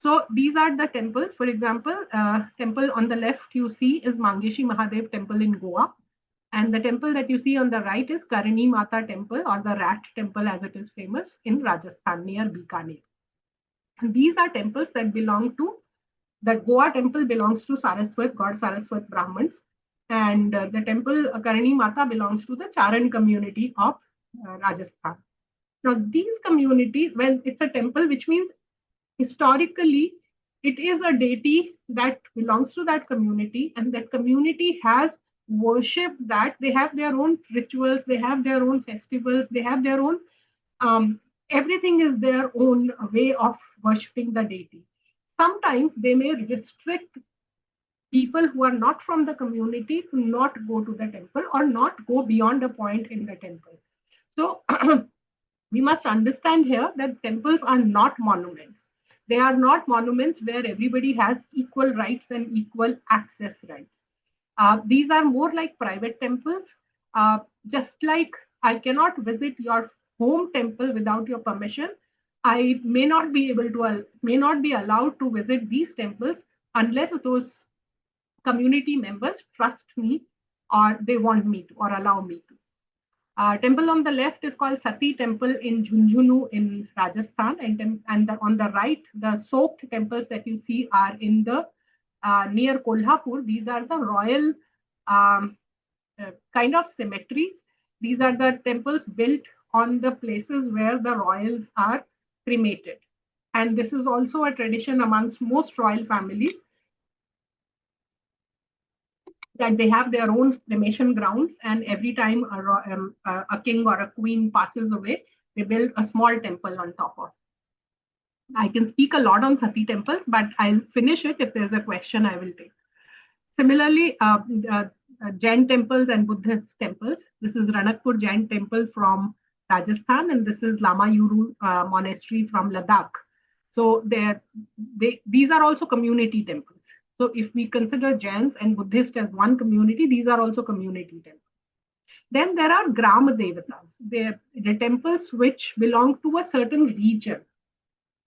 So these are the temples. For example, temple on the left you see is Mangeshi Mahadev temple in Goa. And the temple that you see on the right is Karani Mata temple, or the Rat temple as it is famous, in Rajasthan near Bikaner. And these are temples that belong to, the Goa temple belongs to Saraswat, God Saraswat Brahmins. And the temple Karani Mata belongs to the Charan community of Rajasthan. Now these communities, well, it's a temple, which means historically, it is a deity that belongs to that community, and that community has worship that. They have their own rituals, they have their own festivals, they have their own, um, everything is their own way of worshipping the deity. Sometimes they may restrict people who are not from the community to not go to the temple or not go beyond a point in the temple. So we must understand here that temples are not monuments. They are not monuments where everybody has equal rights and equal access rights. These are more like private temples. Just like I cannot visit your home temple without your permission, I may not be able to, may not be allowed to visit these temples unless those community members trust me or they want me to or allow me to. Temple on the left is called Sati Temple in Jhunjhunu in Rajasthan, and on the right, the soaked temples that you see are in the near Kolhapur. These are the royal um, kind of cemeteries. These are the temples built on the places where the royals are cremated. And this is also a tradition amongst most royal families that they have their own cremation grounds, and every time a king or a queen passes away, they build a small temple on top of. I can speak a lot on Sati temples, but I'll finish it. If there's a question, I will take. Similarly, Jain temples and Buddhist temples. This is Ranakpur Jain temple from Rajasthan, and this is Lama Yuru monastery from Ladakh. So these are also community temples. So if we consider Jains and Buddhist as one community, these are also community temples. Then there are Gram Devatas. They're the temples which belong to a certain region.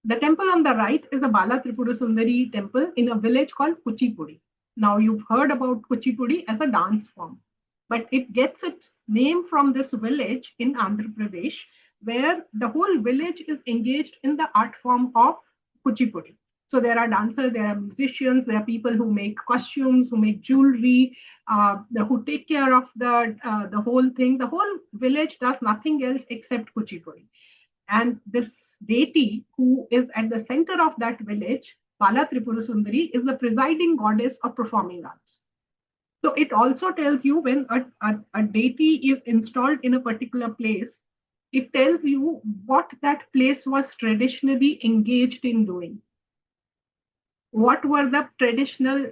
The temple on the right is a Bala Tripura Sundari temple in a village called Kuchipudi. Now you've heard about Kuchipudi as a dance form, but it gets its name from this village in Andhra Pradesh, where the whole village is engaged in the art form of Kuchipudi. So there are dancers, there are musicians, there are people who make costumes, who make jewelry, who take care of the whole thing. The whole village does nothing else except Kuchipudi. And this deity who is at the center of that village, Bala Tripura Sundari, is the presiding goddess of performing arts. So it also tells you when a deity is installed in a particular place, it tells you what that place was traditionally engaged in doing. What were the traditional,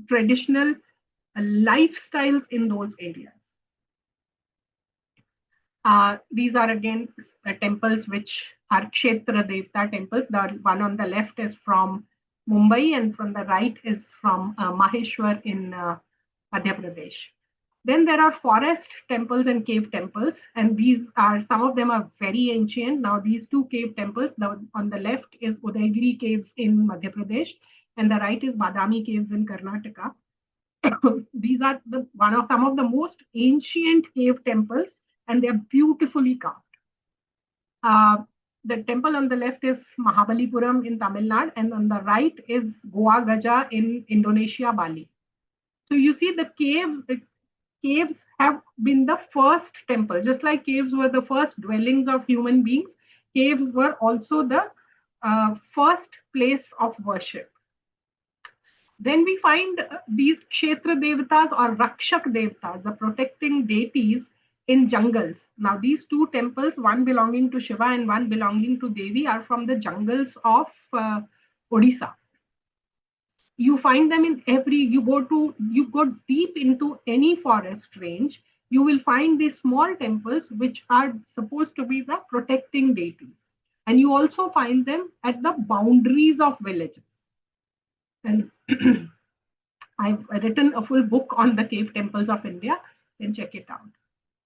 traditional lifestyles in those areas? These are again temples which are Kshetra Devta temples. The one on the left is from Mumbai, and from the right is from Maheshwar in Madhya Pradesh. Then there are forest temples and cave temples, and these are, some of them are very ancient. Now these two cave temples, on the left is Udaygiri caves in Madhya Pradesh, and the right is Badami caves in Karnataka. These are some of the most ancient cave temples, and they're beautifully carved. The temple on the left is Mahabalipuram in Tamil Nadu, and on the right is Goa Gaja in Indonesia, Bali. So you see the caves have been the first temples. Just like caves were the first dwellings of human beings, caves were also the first place of worship. Then we find these Kshetra Devatas or Rakshak Devatas, the protecting deities in jungles. Now these two temples, one belonging to Shiva and one belonging to Devi, are from the jungles of Odisha. You find them in you go deep into any forest range, you will find these small temples which are supposed to be the protecting deities. And you also find them at the boundaries of villages. And I've written a full book on the cave temples of India, then check it out.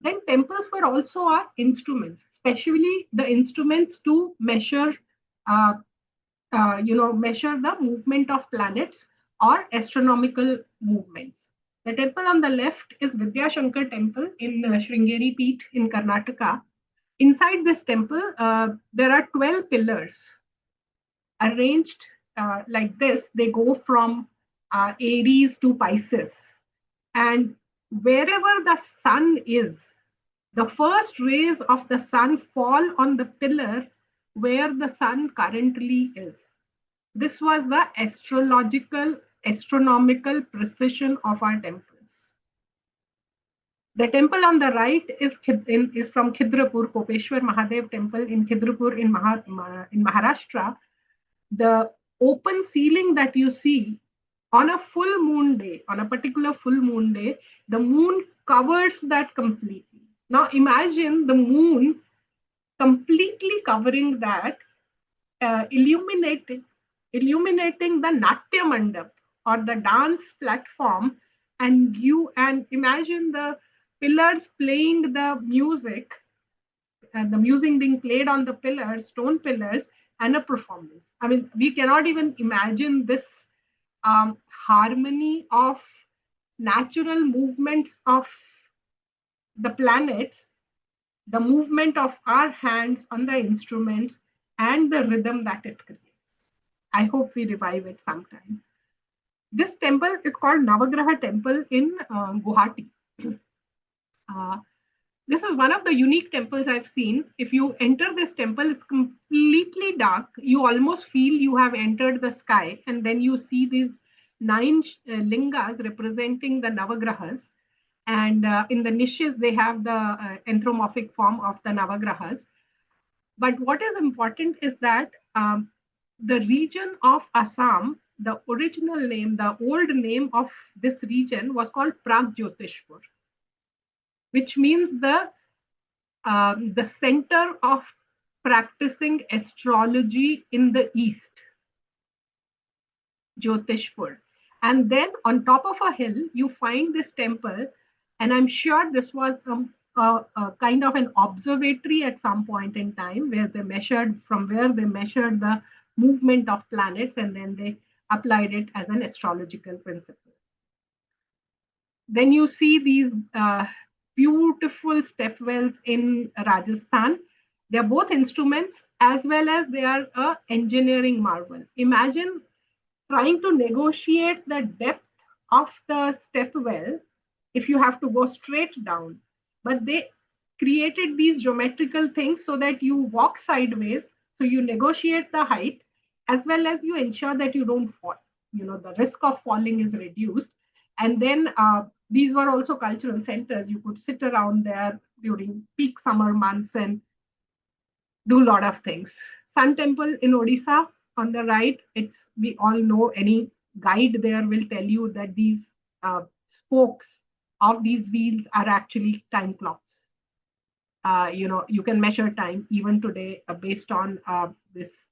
Then temples were also our instruments, especially the instruments to measure, measure the movement of planets or astronomical movements. The temple on the left is Vidyashankar temple in Sringeri Peeth in Karnataka. Inside this temple, there are 12 pillars arranged like this. They go from Aries to Pisces. And wherever the sun is, the first rays of the sun fall on the pillar where the sun currently is. This was the astronomical precision of our temples. The temple on the right is from Khidrapur, Kopeshwar Mahadev temple in Khidrapur in Maharashtra. The open ceiling that you see on a full moon day, on a particular full moon day, the moon covers that completely. Now imagine the moon completely covering that, illuminating the Natya Mandap or the dance platform, and imagine the pillars playing the music being played on the pillars, stone pillars, and a performance. I mean, we cannot even imagine this harmony of natural movements of the planets, the movement of our hands on the instruments, and the rhythm that it creates. I hope we revive it sometime. This temple is called Navagraha Temple in Guwahati. This is one of the unique temples I've seen. If you enter this temple, it's completely dark. You almost feel you have entered the sky, and then you see these 9 lingas representing the Navagrahas. And in the niches, they have the anthropomorphic form of the Navagrahas. But what is important is that the region of Assam, the original name, the old name of this region was called Pragjyotishpur, which means the center of practicing astrology in the East, Jyotishpur. And then on top of a hill, you find this temple, and I'm sure this was a kind of an observatory at some point in time where they measured the movement of planets, and then they applied it as an astrological principle. Then you see these beautiful stepwells in Rajasthan. They are both instruments as well as they are an engineering marvel. Imagine trying to negotiate the depth of the stepwell if you have to go straight down. But they created these geometrical things so that you walk sideways, so you negotiate the height as well as you ensure that you don't fall. The risk of falling is reduced. And then these were also cultural centers. You could sit around there during peak summer months and do a lot of things. Sun Temple in Odisha on the right, we all know, any guide there will tell you that these spokes of these wheels are actually time clocks. You can measure time even today based on this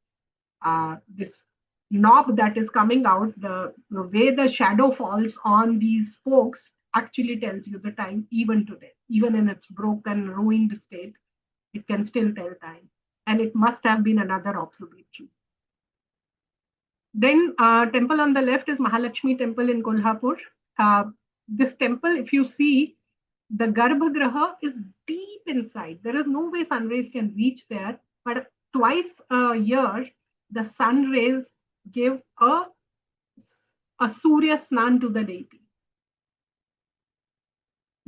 knob that is coming out. The way the shadow falls on these spokes actually tells you the time even today. Even in its broken, ruined state, it can still tell time. And it must have been another observatory. Then temple on the left is Mahalakshmi Temple in Kolhapur. This temple, if you see, the Garbhagriha is deep inside. There is no way sun rays can reach there, but twice a year, the sun rays give a Surya Snan to the deity.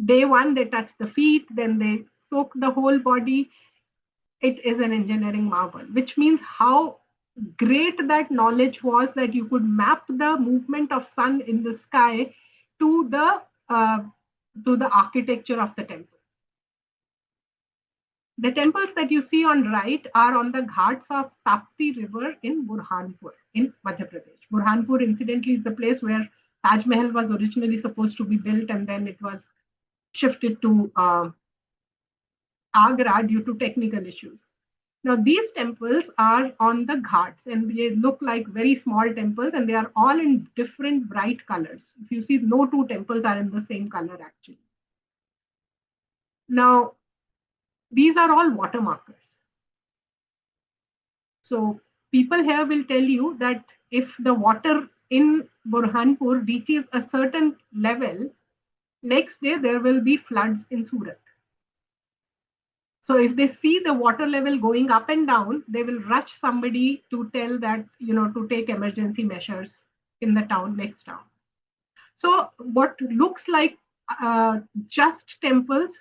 Day one, they touch the feet, then they soak the whole body. It is an engineering marvel, which means how great that knowledge was, that you could map the movement of sun in the sky to the architecture of the temple. The temples that you see on right are on the ghats of Tapti River in Burhanpur in Madhya Pradesh. Burhanpur, incidentally, is the place where Taj Mahal was originally supposed to be built, and then it was shifted to Agra due to technical issues. Now, these temples are on the ghats, and they look like very small temples, and they are all in different bright colors. If you see, no two temples are in the same color, actually. Now, these are all water markers. So people here will tell you that if the water in Burhanpur reaches a certain level, next day there will be floods in Surat. So if they see the water level going up and down, they will rush somebody to tell that, to take emergency measures in the town, next town. So what looks like just temples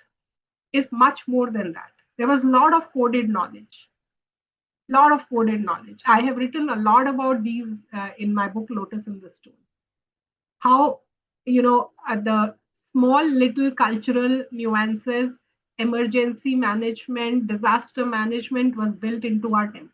is much more than that. There was a lot of coded knowledge. Lot of coded knowledge. I have written a lot about these in my book Lotus in the Stone. How, the small little cultural nuances, emergency management, disaster management was built into our temples.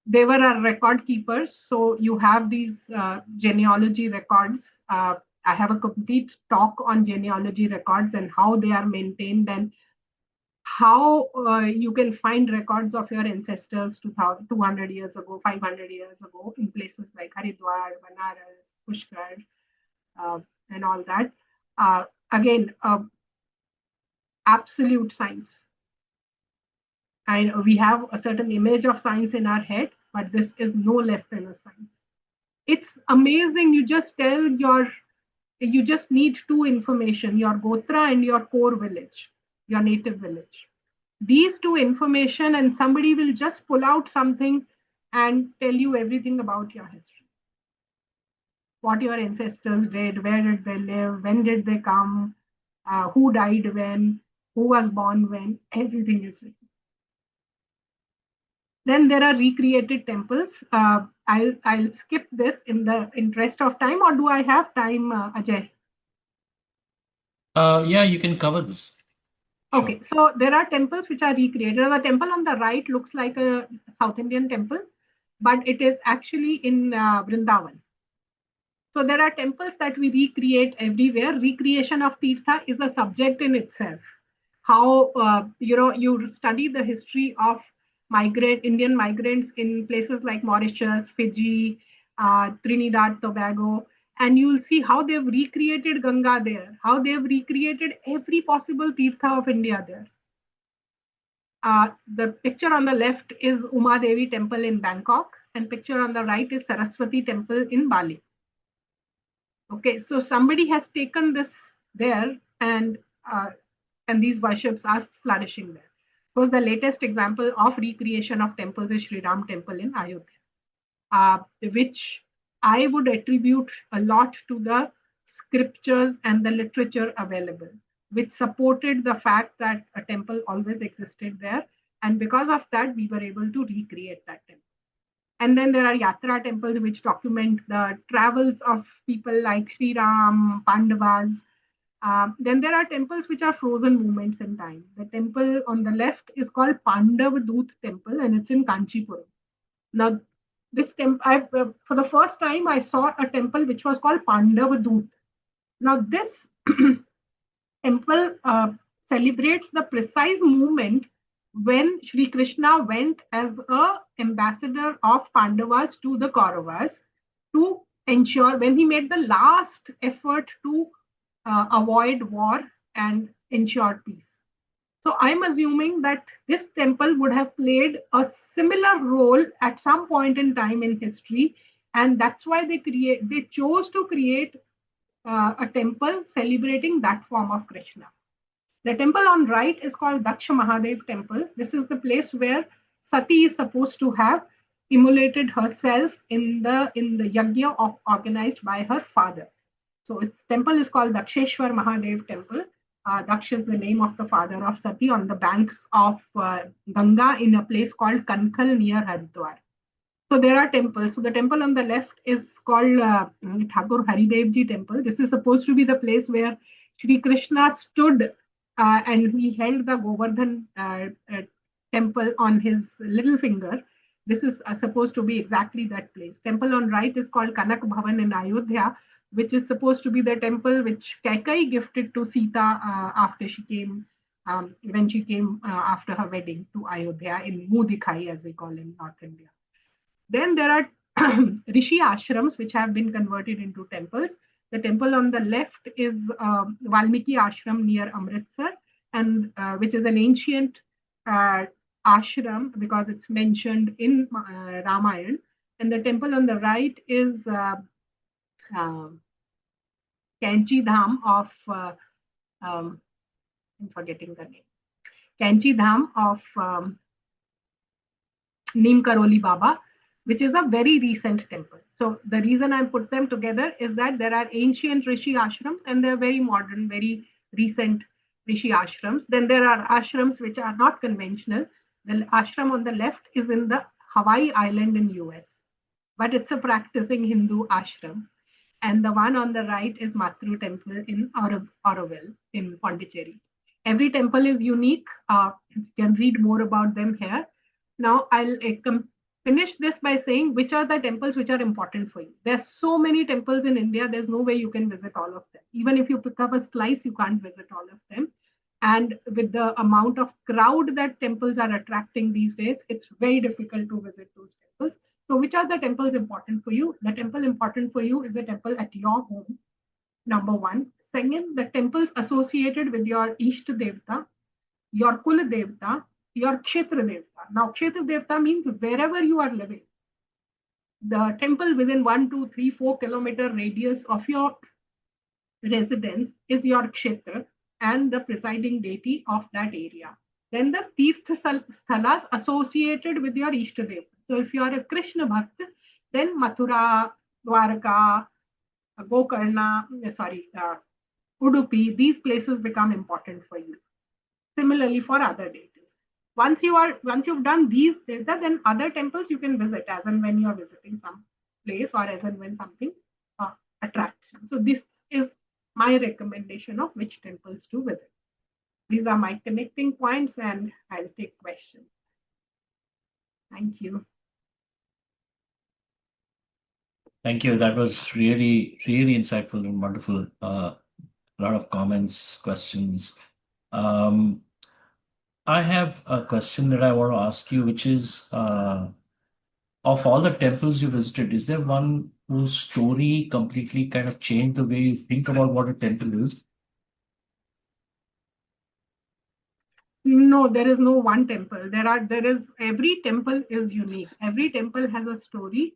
They were our record keepers. So you have these genealogy records. I have a complete talk on genealogy records and how they are maintained, and how you can find records of your ancestors 200 years ago, 500 years ago in places like Haridwar, Banaras, Pushkar, and all that. Again, absolute science. And we have a certain image of science in our head, but this is no less than a science. It's amazing. You just need two information, your Gotra and your core village, your native village. These two information, and somebody will just pull out something and tell you everything about your history. What your ancestors did, where did they live, when did they come, who died when, who was born when, everything is written. Then there are recreated temples. I'll skip this in the interest of time, or do I have time, Ajay? Yeah, you can cover this. Sure. Okay, so there are temples which are recreated. The temple on the right looks like a South Indian temple, but it is actually in Vrindavan. So there are temples that we recreate everywhere. Recreation of Tirtha is a subject in itself. How you study the history of Indian migrants in places like Mauritius, Fiji, Trinidad, Tobago, and you'll see how they've recreated Ganga there, how they've recreated every possible Tirtha of India there. The picture on the left is Uma Devi Temple in Bangkok, and picture on the right is Saraswati Temple in Bali. Okay, so somebody has taken this there, and these worships are flourishing there. Of course, the latest example of recreation of temples is Sri Ram Temple in Ayodhya, which I would attribute a lot to the scriptures and the literature available, which supported the fact that a temple always existed there. And because of that, we were able to recreate that temple. And then there are Yatra temples, which document the travels of people like Sri Ram, Pandavas. Then there are temples which are frozen moments in time. The temple on the left is called Pandavadoot Temple, and it's in Kanchipuram. Now, this temple, for the first time, I saw a temple which was called Pandavadoot. Now, this temple celebrates the precise moment when Sri Krishna went as an ambassador of Pandavas to the Kauravas to ensure, when he made the last effort to avoid war and ensure peace. So I'm assuming that this temple would have played a similar role at some point in time in history, and that's why they chose to create a temple celebrating that form of Krishna. The temple on right is called Daksha Mahadev Temple. This is the place where Sati is supposed to have immolated herself in the yajna organized by her father. So its temple is called Daksheshwar Mahadev Temple. Daksh is the name of the father of Sati, on the banks of Ganga in a place called Kankhal near Haridwar. So there are temples. So the temple on the left is called Thakur Haridevji Temple. This is supposed to be the place where Sri Krishna stood and he held the Govardhan temple on his little finger. This is supposed to be exactly that place. Temple on right is called Kanak Bhavan in Ayodhya, which is supposed to be the temple which Kaikai gifted to Sita after she came, when she came after her wedding to Ayodhya in Mudikhai, as we call in North India. Then there are Rishi ashrams which have been converted into temples. The temple on the left is Valmiki ashram near Amritsar, and which is an ancient ashram because it's mentioned in Ramayana. And the temple on the right is Kanchi Dham of, I'm forgetting the name, Kanchi Dham of Neem Karoli Baba, which is a very recent temple. So the reason I put them together is that there are ancient Rishi ashrams and they're very modern, very recent Rishi ashrams. Then there are ashrams which are not conventional. The ashram on the left is in the Hawaii Island in US, but it's a practicing Hindu ashram. And the one on the right is Matru Temple in Auroville in Pondicherry. Every temple is unique. You can read more about them here. Now I'll finish this by saying which are the temples which are important for you. There's so many temples in India, there's no way you can visit all of them. Even if you pick up a slice, you can't visit all of them. And with the amount of crowd that temples are attracting these days, it's very difficult to visit those temples. So which are the temples important for you? The temple important for you is the temple at your home, number one. Second, the temples associated with your Ishta Devta, your Kula Devta, your Kshetra Devta. Now, Kshetra Devta means wherever you are living. The temple within 1, 2, 3, 4 kilometer radius of your residence is your Kshetra and the presiding deity of that area. Then the Tirtha Sthalas associated with your Ishta Devta. So if you are a Krishna Bhakt, then Mathura, Dwarka, Gokarna, Udupi, these places become important for you. Similarly for other deities. Once you've done these data, then other temples you can visit as and when you are visiting some place or as and when something attracts you. So this is my recommendation of which temples to visit. These are my connecting points, and I'll take questions. Thank you. Thank you. That was really, really insightful and wonderful. A lot of comments, questions. I have a question that I want to ask you, which is, of all the temples you visited, is there one whose story completely kind of changed the way you think about what a temple is? No, there is no one temple. Every temple is unique. Every temple has a story.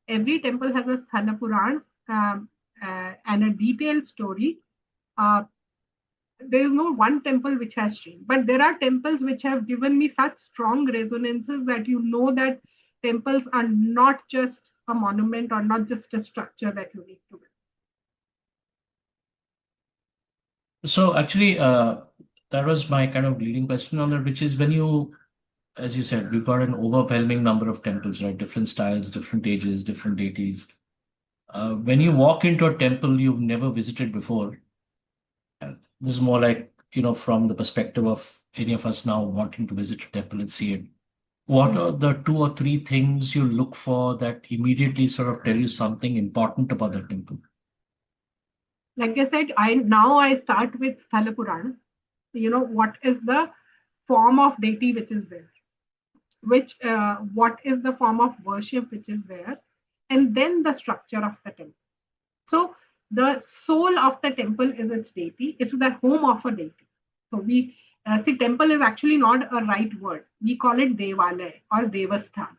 Every temple has a Sthala Puran and a detailed story. There is no one temple which has changed, but there are temples which have given me such strong resonances that you know that temples are not just a monument or not just a structure that you need to build. So actually, that was my kind of leading question on that, which is when you, as you said, we've got an overwhelming number of temples, right? Different styles, different ages, different deities. When you walk into a temple you've never visited before, this is more like, from the perspective of any of us now wanting to visit a temple and see it. What are the 2 or 3 things you look for that immediately sort of tell you something important about the temple? Like I said, I start with Sthala Purana. What is the form of deity which is there? What is the form of worship which is there? And then the structure of the temple. So the soul of the temple is its deity. It's the home of a deity. So we see, temple is actually not a right word. We call it Devalaya or Devasthan.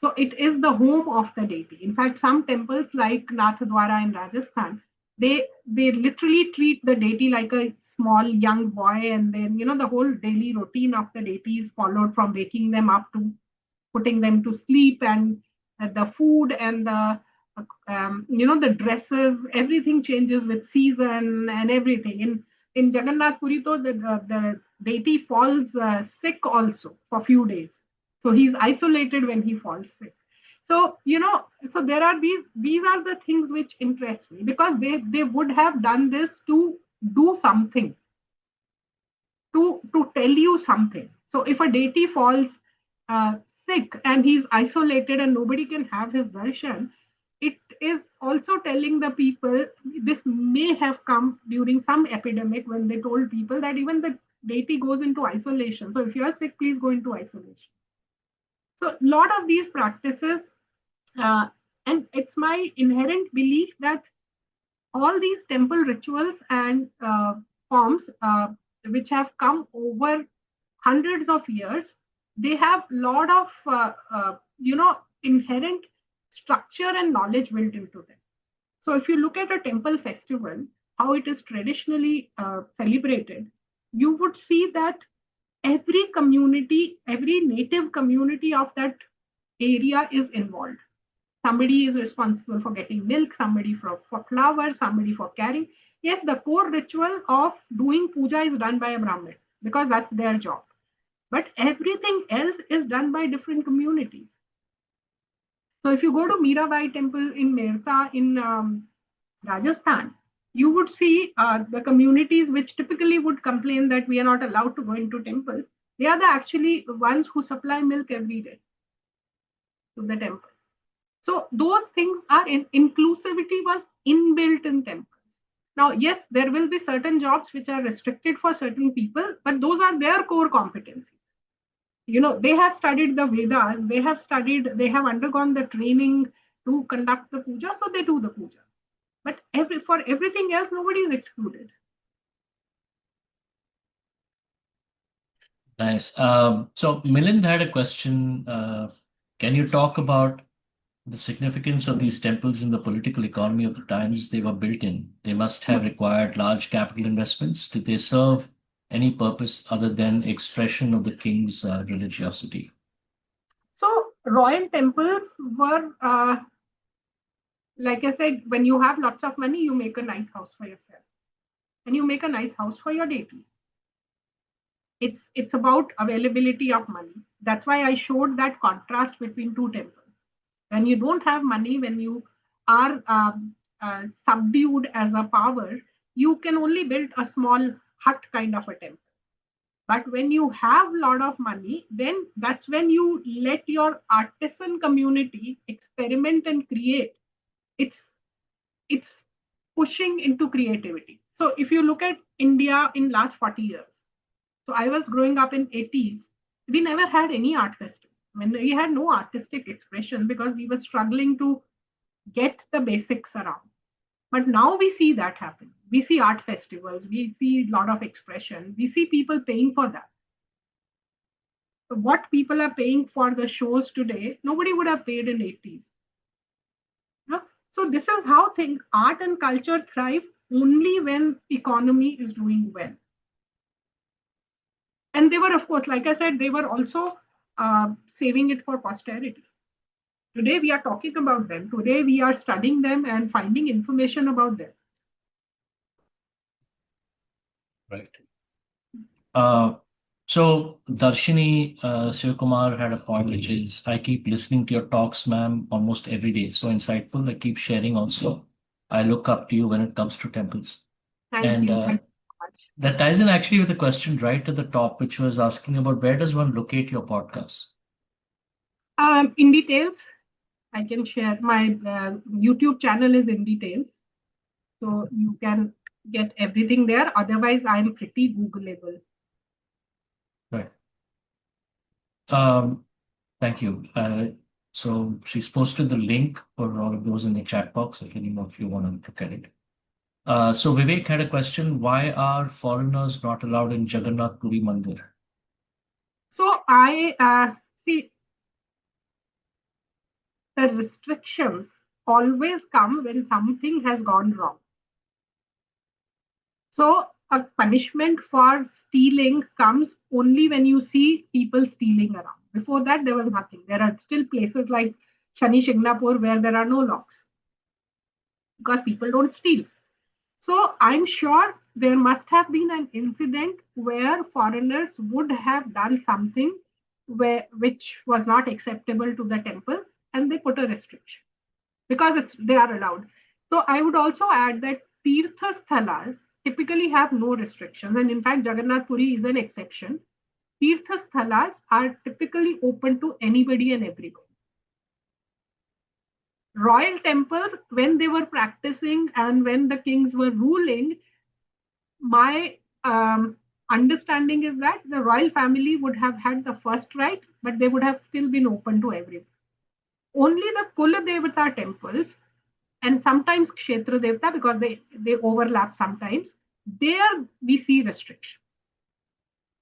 So it is the home of the deity. In fact, some temples like Nathdwara in Rajasthan, they literally treat the deity like a small young boy, and then the whole daily routine of the deity is followed from waking them up to putting them to sleep, and the food and the the dresses, everything changes with season and everything. In Jagannath Puri, the deity falls sick also for a few days. So he's isolated when he falls sick. So, so there are these are the things which interest me, because they would have done this to do something, to tell you something. So if a deity falls sick and he's isolated and nobody can have his darshan, it is also telling the people, this may have come during some epidemic when they told people that even the deity goes into isolation. So if you are sick, please go into isolation. So a lot of these practices, and it's my inherent belief that all these temple rituals and forms which have come over hundreds of years, they have a lot of inherent structure and knowledge built into them. So if you look at a temple festival, how it is traditionally celebrated, you would see that every community, every native community of that area is involved. Somebody is responsible for getting milk, somebody for flour, somebody for carrying. Yes, the core ritual of doing puja is done by a Brahmin because that's their job. but everything else is done by different communities. So if you go to Mirabai temple in Merta in Rajasthan, you would see the communities which typically would complain that we are not allowed to go into temples. They are the actually ones who supply milk every day to the temple. So those things are inclusivity was inbuilt in temples. Now, yes, there will be certain jobs which are restricted for certain people, but those are their core competencies. They have studied the Vedas, they have undergone the training to conduct the puja, so they do the puja. But for everything else, nobody is excluded. Nice. So Milind had a question. Can you talk about the significance of these temples in the political economy of the times they were built in? They must have required large capital investments. Did they serve any purpose other than expression of the king's religiosity? So royal temples were, like I said, when you have lots of money, you make a nice house for yourself, and you make a nice house for your deity. It's about availability of money. That's why I showed that contrast between two temples. When you don't have money, when you are subdued as a power, you can only build a small hut kind of a temple. But when you have a lot of money, then that's when you let your artisan community experiment and create. It's pushing into creativity. So if you look at India in last 40 years, so I was growing up in 80s. We never had any art festival. We had no artistic expression because we were struggling to get the basics around. But now we see that happen. We see art festivals. We see a lot of expression. We see people paying for that. What people are paying for the shows today, nobody would have paid in 80s. So this is how art and culture thrive only when economy is doing well. And they were, of course, like I said, they were also saving it for posterity. Today we are talking about them. Today we are studying them and finding information about them. Right. So Darshini Sivakumar had a point, which is, I keep listening to your talks, ma'am, almost every day. So insightful. I keep sharing also. I look up to you when it comes to temples. Thank you. That ties in actually with the question right at the top, which was asking about where does one locate your podcast? IndiTales. I can share my YouTube channel is IndiTales. So you can get everything there. Otherwise, I'm pretty Googleable. Right. Thank you. So she's posted the link for all of those in the chat box if any of you want to look at it. So Vivek had a question. Why are foreigners not allowed in Jagannath Puri Mandir? So I see the restrictions always come when something has gone wrong. So a punishment for stealing comes only when you see people stealing around. Before that, there was nothing. There are still places like Shani Shingnapur where there are no locks because people don't steal. So I'm sure there must have been an incident where foreigners would have done something which was not acceptable to the temple, and they put a restriction because they are allowed. So I would also add that Tirtha Sthalas typically have no restrictions, and in fact, Jagannath Puri is an exception. Tirtha Sthalas are typically open to anybody and everybody. Royal temples, when they were practicing and when the kings were ruling, my understanding is that the royal family would have had the first right, but they would have still been open to everyone. Only the Kula Devata temples and sometimes Kshetra Devata, because they overlap sometimes, there we see restrictions.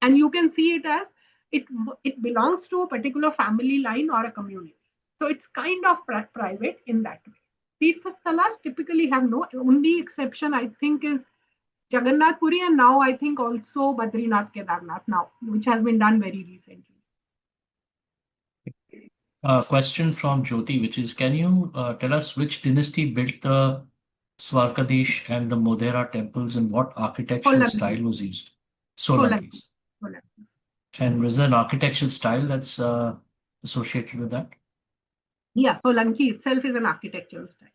And you can see it as it belongs to a particular family line or a community. So it's kind of private in that way. Tirthastalas typically have no, only exception I think is Jagannath Puri, and now I think also Badrinath Kedarnath now, which has been done very recently. Question from Jyoti, which is, can you tell us which dynasty built the Swarkadish and the Modhera temples and what architectural style was used? Solanki's. And was there an architectural style that's associated with that? Yeah, so Lanki itself is an architectural style.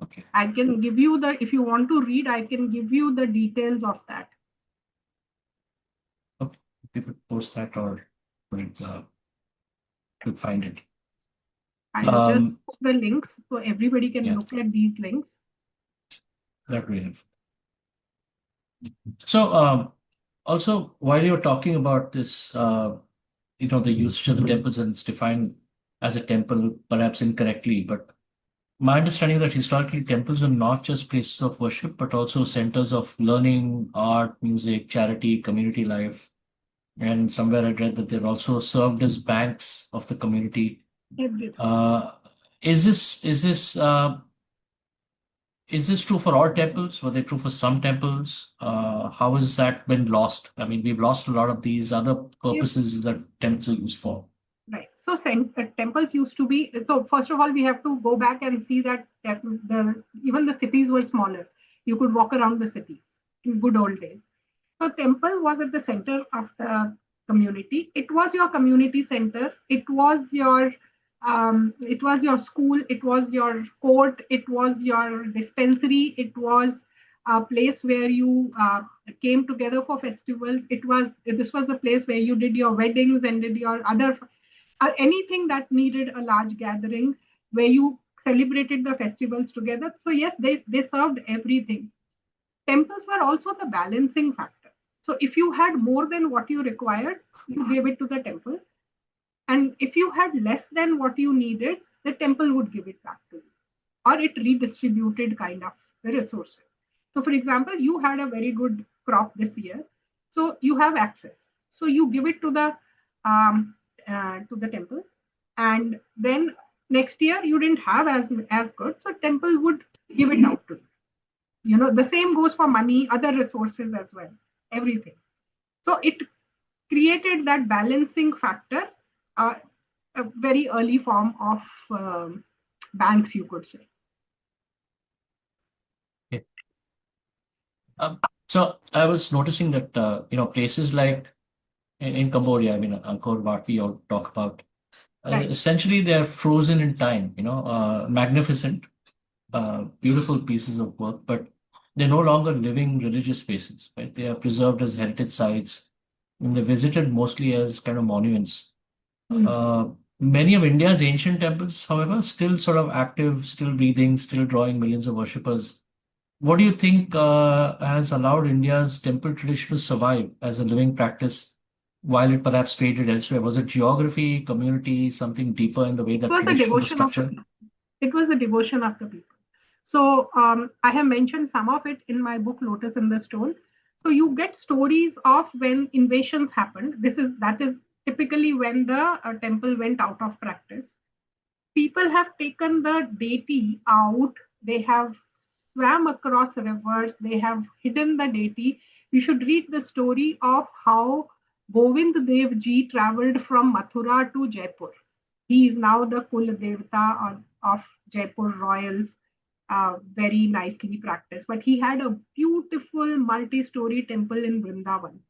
Okay. I can give you if you want to read, I can give you the details of that. Okay. We could post that or could find it. I'll just post the links so everybody can Yeah. look at these links. That really helpful. So also, while you're talking about this, the usage of the temples, and it's defined as a temple, perhaps incorrectly, but my understanding is that historically temples are not just places of worship, but also centers of learning, art, music, charity, community life. And somewhere I read that they're also served as banks of the community. Is this true for all temples? Were they true for some temples? How has that been lost? I mean, we've lost a lot of these other purposes that temples are used for. Right. So temples used to be. So first of all, we have to go back and see that even the cities were smaller. You could walk around the cities in good old days. So temple was at the center of the community. It was your community center. It was your school. It was your court. It was your dispensary. It was a place where you came together for festivals. This was the place where you did your weddings and did your other anything that needed a large gathering where you celebrated the festivals together. So yes, they served everything. Temples were also the balancing factor. So if you had more than what you required, you gave it to the temple. And if you had less than what you needed, the temple would give it back to you. Or it redistributed kind of the resources. So for example, you had a very good crop this year. So you have access. So you give it to the temple. And then next year you didn't have as good. So temple would give it out to you. The same goes for money, other resources as well, everything. So it created that balancing factor, a very early form of banks, you could say. Okay. So I was noticing that places like in Cambodia, I mean Angkor Wat, we all talk about. Right. Essentially, they're frozen in time. Magnificent, beautiful pieces of work, but they're no longer living religious spaces. Right? They are preserved as heritage sites, and they're visited mostly as kind of monuments. Many of India's ancient temples, however, still sort of active, still breathing, still drawing millions of worshippers. What do you think has allowed India's temple tradition to survive as a living practice while it perhaps faded elsewhere? Was it geography, community, something deeper in the way that tradition was structured? It was the devotion of the people. So I have mentioned some of it in my book, Lotus in the Stone. So you get stories of when invasions happened. That is typically when the temple went out of practice. People have taken the deity out. They have swam across rivers. They have hidden the deity. You should read the story of how Govind Dev Ji traveled from Mathura to Jaipur. He is now the Kul Devta of Jaipur royals, very nicely practiced. But he had a beautiful multi-story temple in Vrindavan.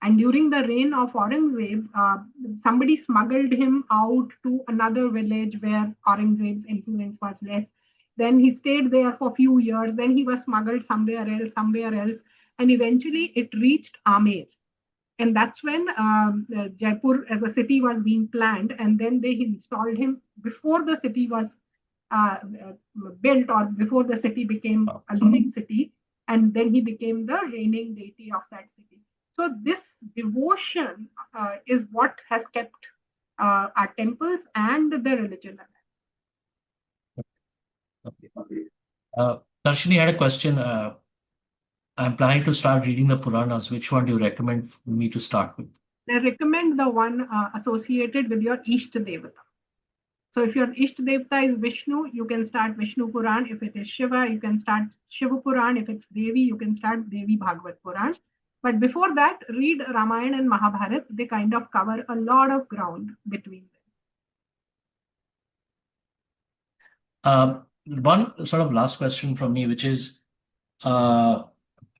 And during the reign of Aurangzeb, somebody smuggled him out to another village where Aurangzeb's influence was less. Then he stayed there for a few years. Then he was smuggled somewhere else. And eventually it reached Amer. And that's when Jaipur as a city was being planned. And then they installed him before the city was built or before the city became a living city. And then he became the reigning deity of that city. So this devotion is what has kept our temples and the religion alive. Darshini had a question. I'm planning to start reading the Puranas. Which one do you recommend me to start with? I recommend the one associated with your Ishta Devata. So if your Ishta Devata is Vishnu, you can start Vishnu Puran. If it is Shiva, you can start Shiva Puran. If it's Devi, you can start Devi Bhagavad Puran. But before that, read Ramayana and Mahabharata. They kind of cover a lot of ground between them. One sort of last question from me, which is, I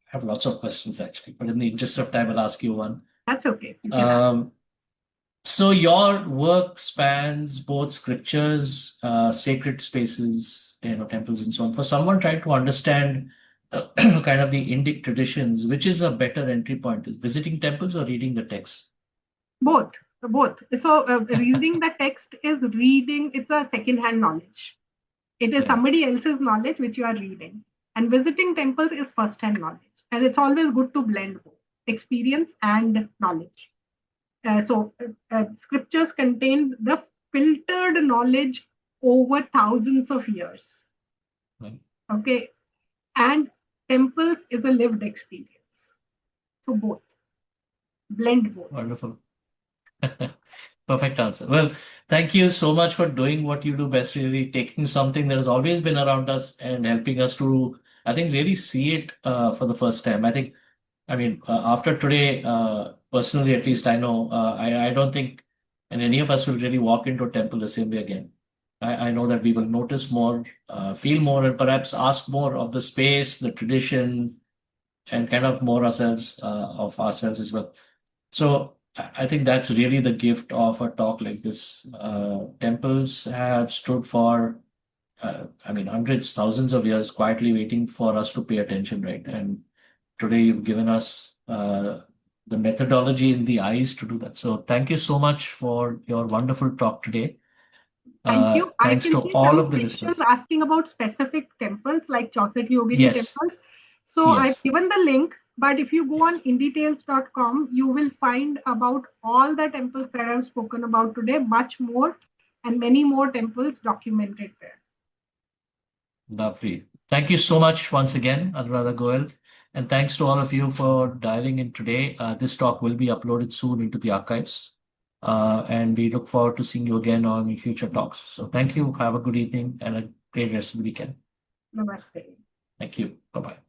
have lots of questions actually, but in the interest of time, I'll ask you one. That's okay. You can ask. So your work spans both scriptures, sacred spaces, temples and so on. For someone trying to understand kind of the Indic traditions, which is a better entry point? Is visiting temples or reading the text? Both, both. So reading the text is reading, it's a second-hand knowledge. It is Yeah. somebody else's knowledge which you are reading. And visiting temples is first-hand knowledge. And it's always good to blend both experience and knowledge. Scriptures contain the filtered knowledge over thousands of years. Right. Okay. And temples is a lived experience. So both. Blend both. Wonderful. Perfect answer. Well, thank you so much for doing what you do best, really taking something that has always been around us and helping us to, I think, really see it for the first time. After today, personally, at least I know, I don't think, and any of us will really walk into a temple the same way again. I know that we will notice more, feel more, and perhaps ask more of the space, the tradition, and kind of more of ourselves as well. So I think that's really the gift of a talk like this. Temples have stood for, hundreds, thousands of years quietly waiting for us to pay attention, right? And today you've given us the methodology and the eyes to do that. So thank you so much for your wonderful talk today. Thank you. I Thanks can to see all some of the questions listeners. asking about specific temples like Chauset Yogini Yes, temples. So I've yes, given the link, but if you go on yes. IndiTales.com, you will find about all the temples that I've spoken about today, much more, and many more temples documented there. Lovely. Thank you so much once again, Anuradha Goyal. And thanks to all of you for dialing in today. This talk will be uploaded soon into the archives. And we look forward to seeing you again on future talks. So thank you. Have a good evening and a great rest of the weekend. Namaste. Thank you. Bye-bye.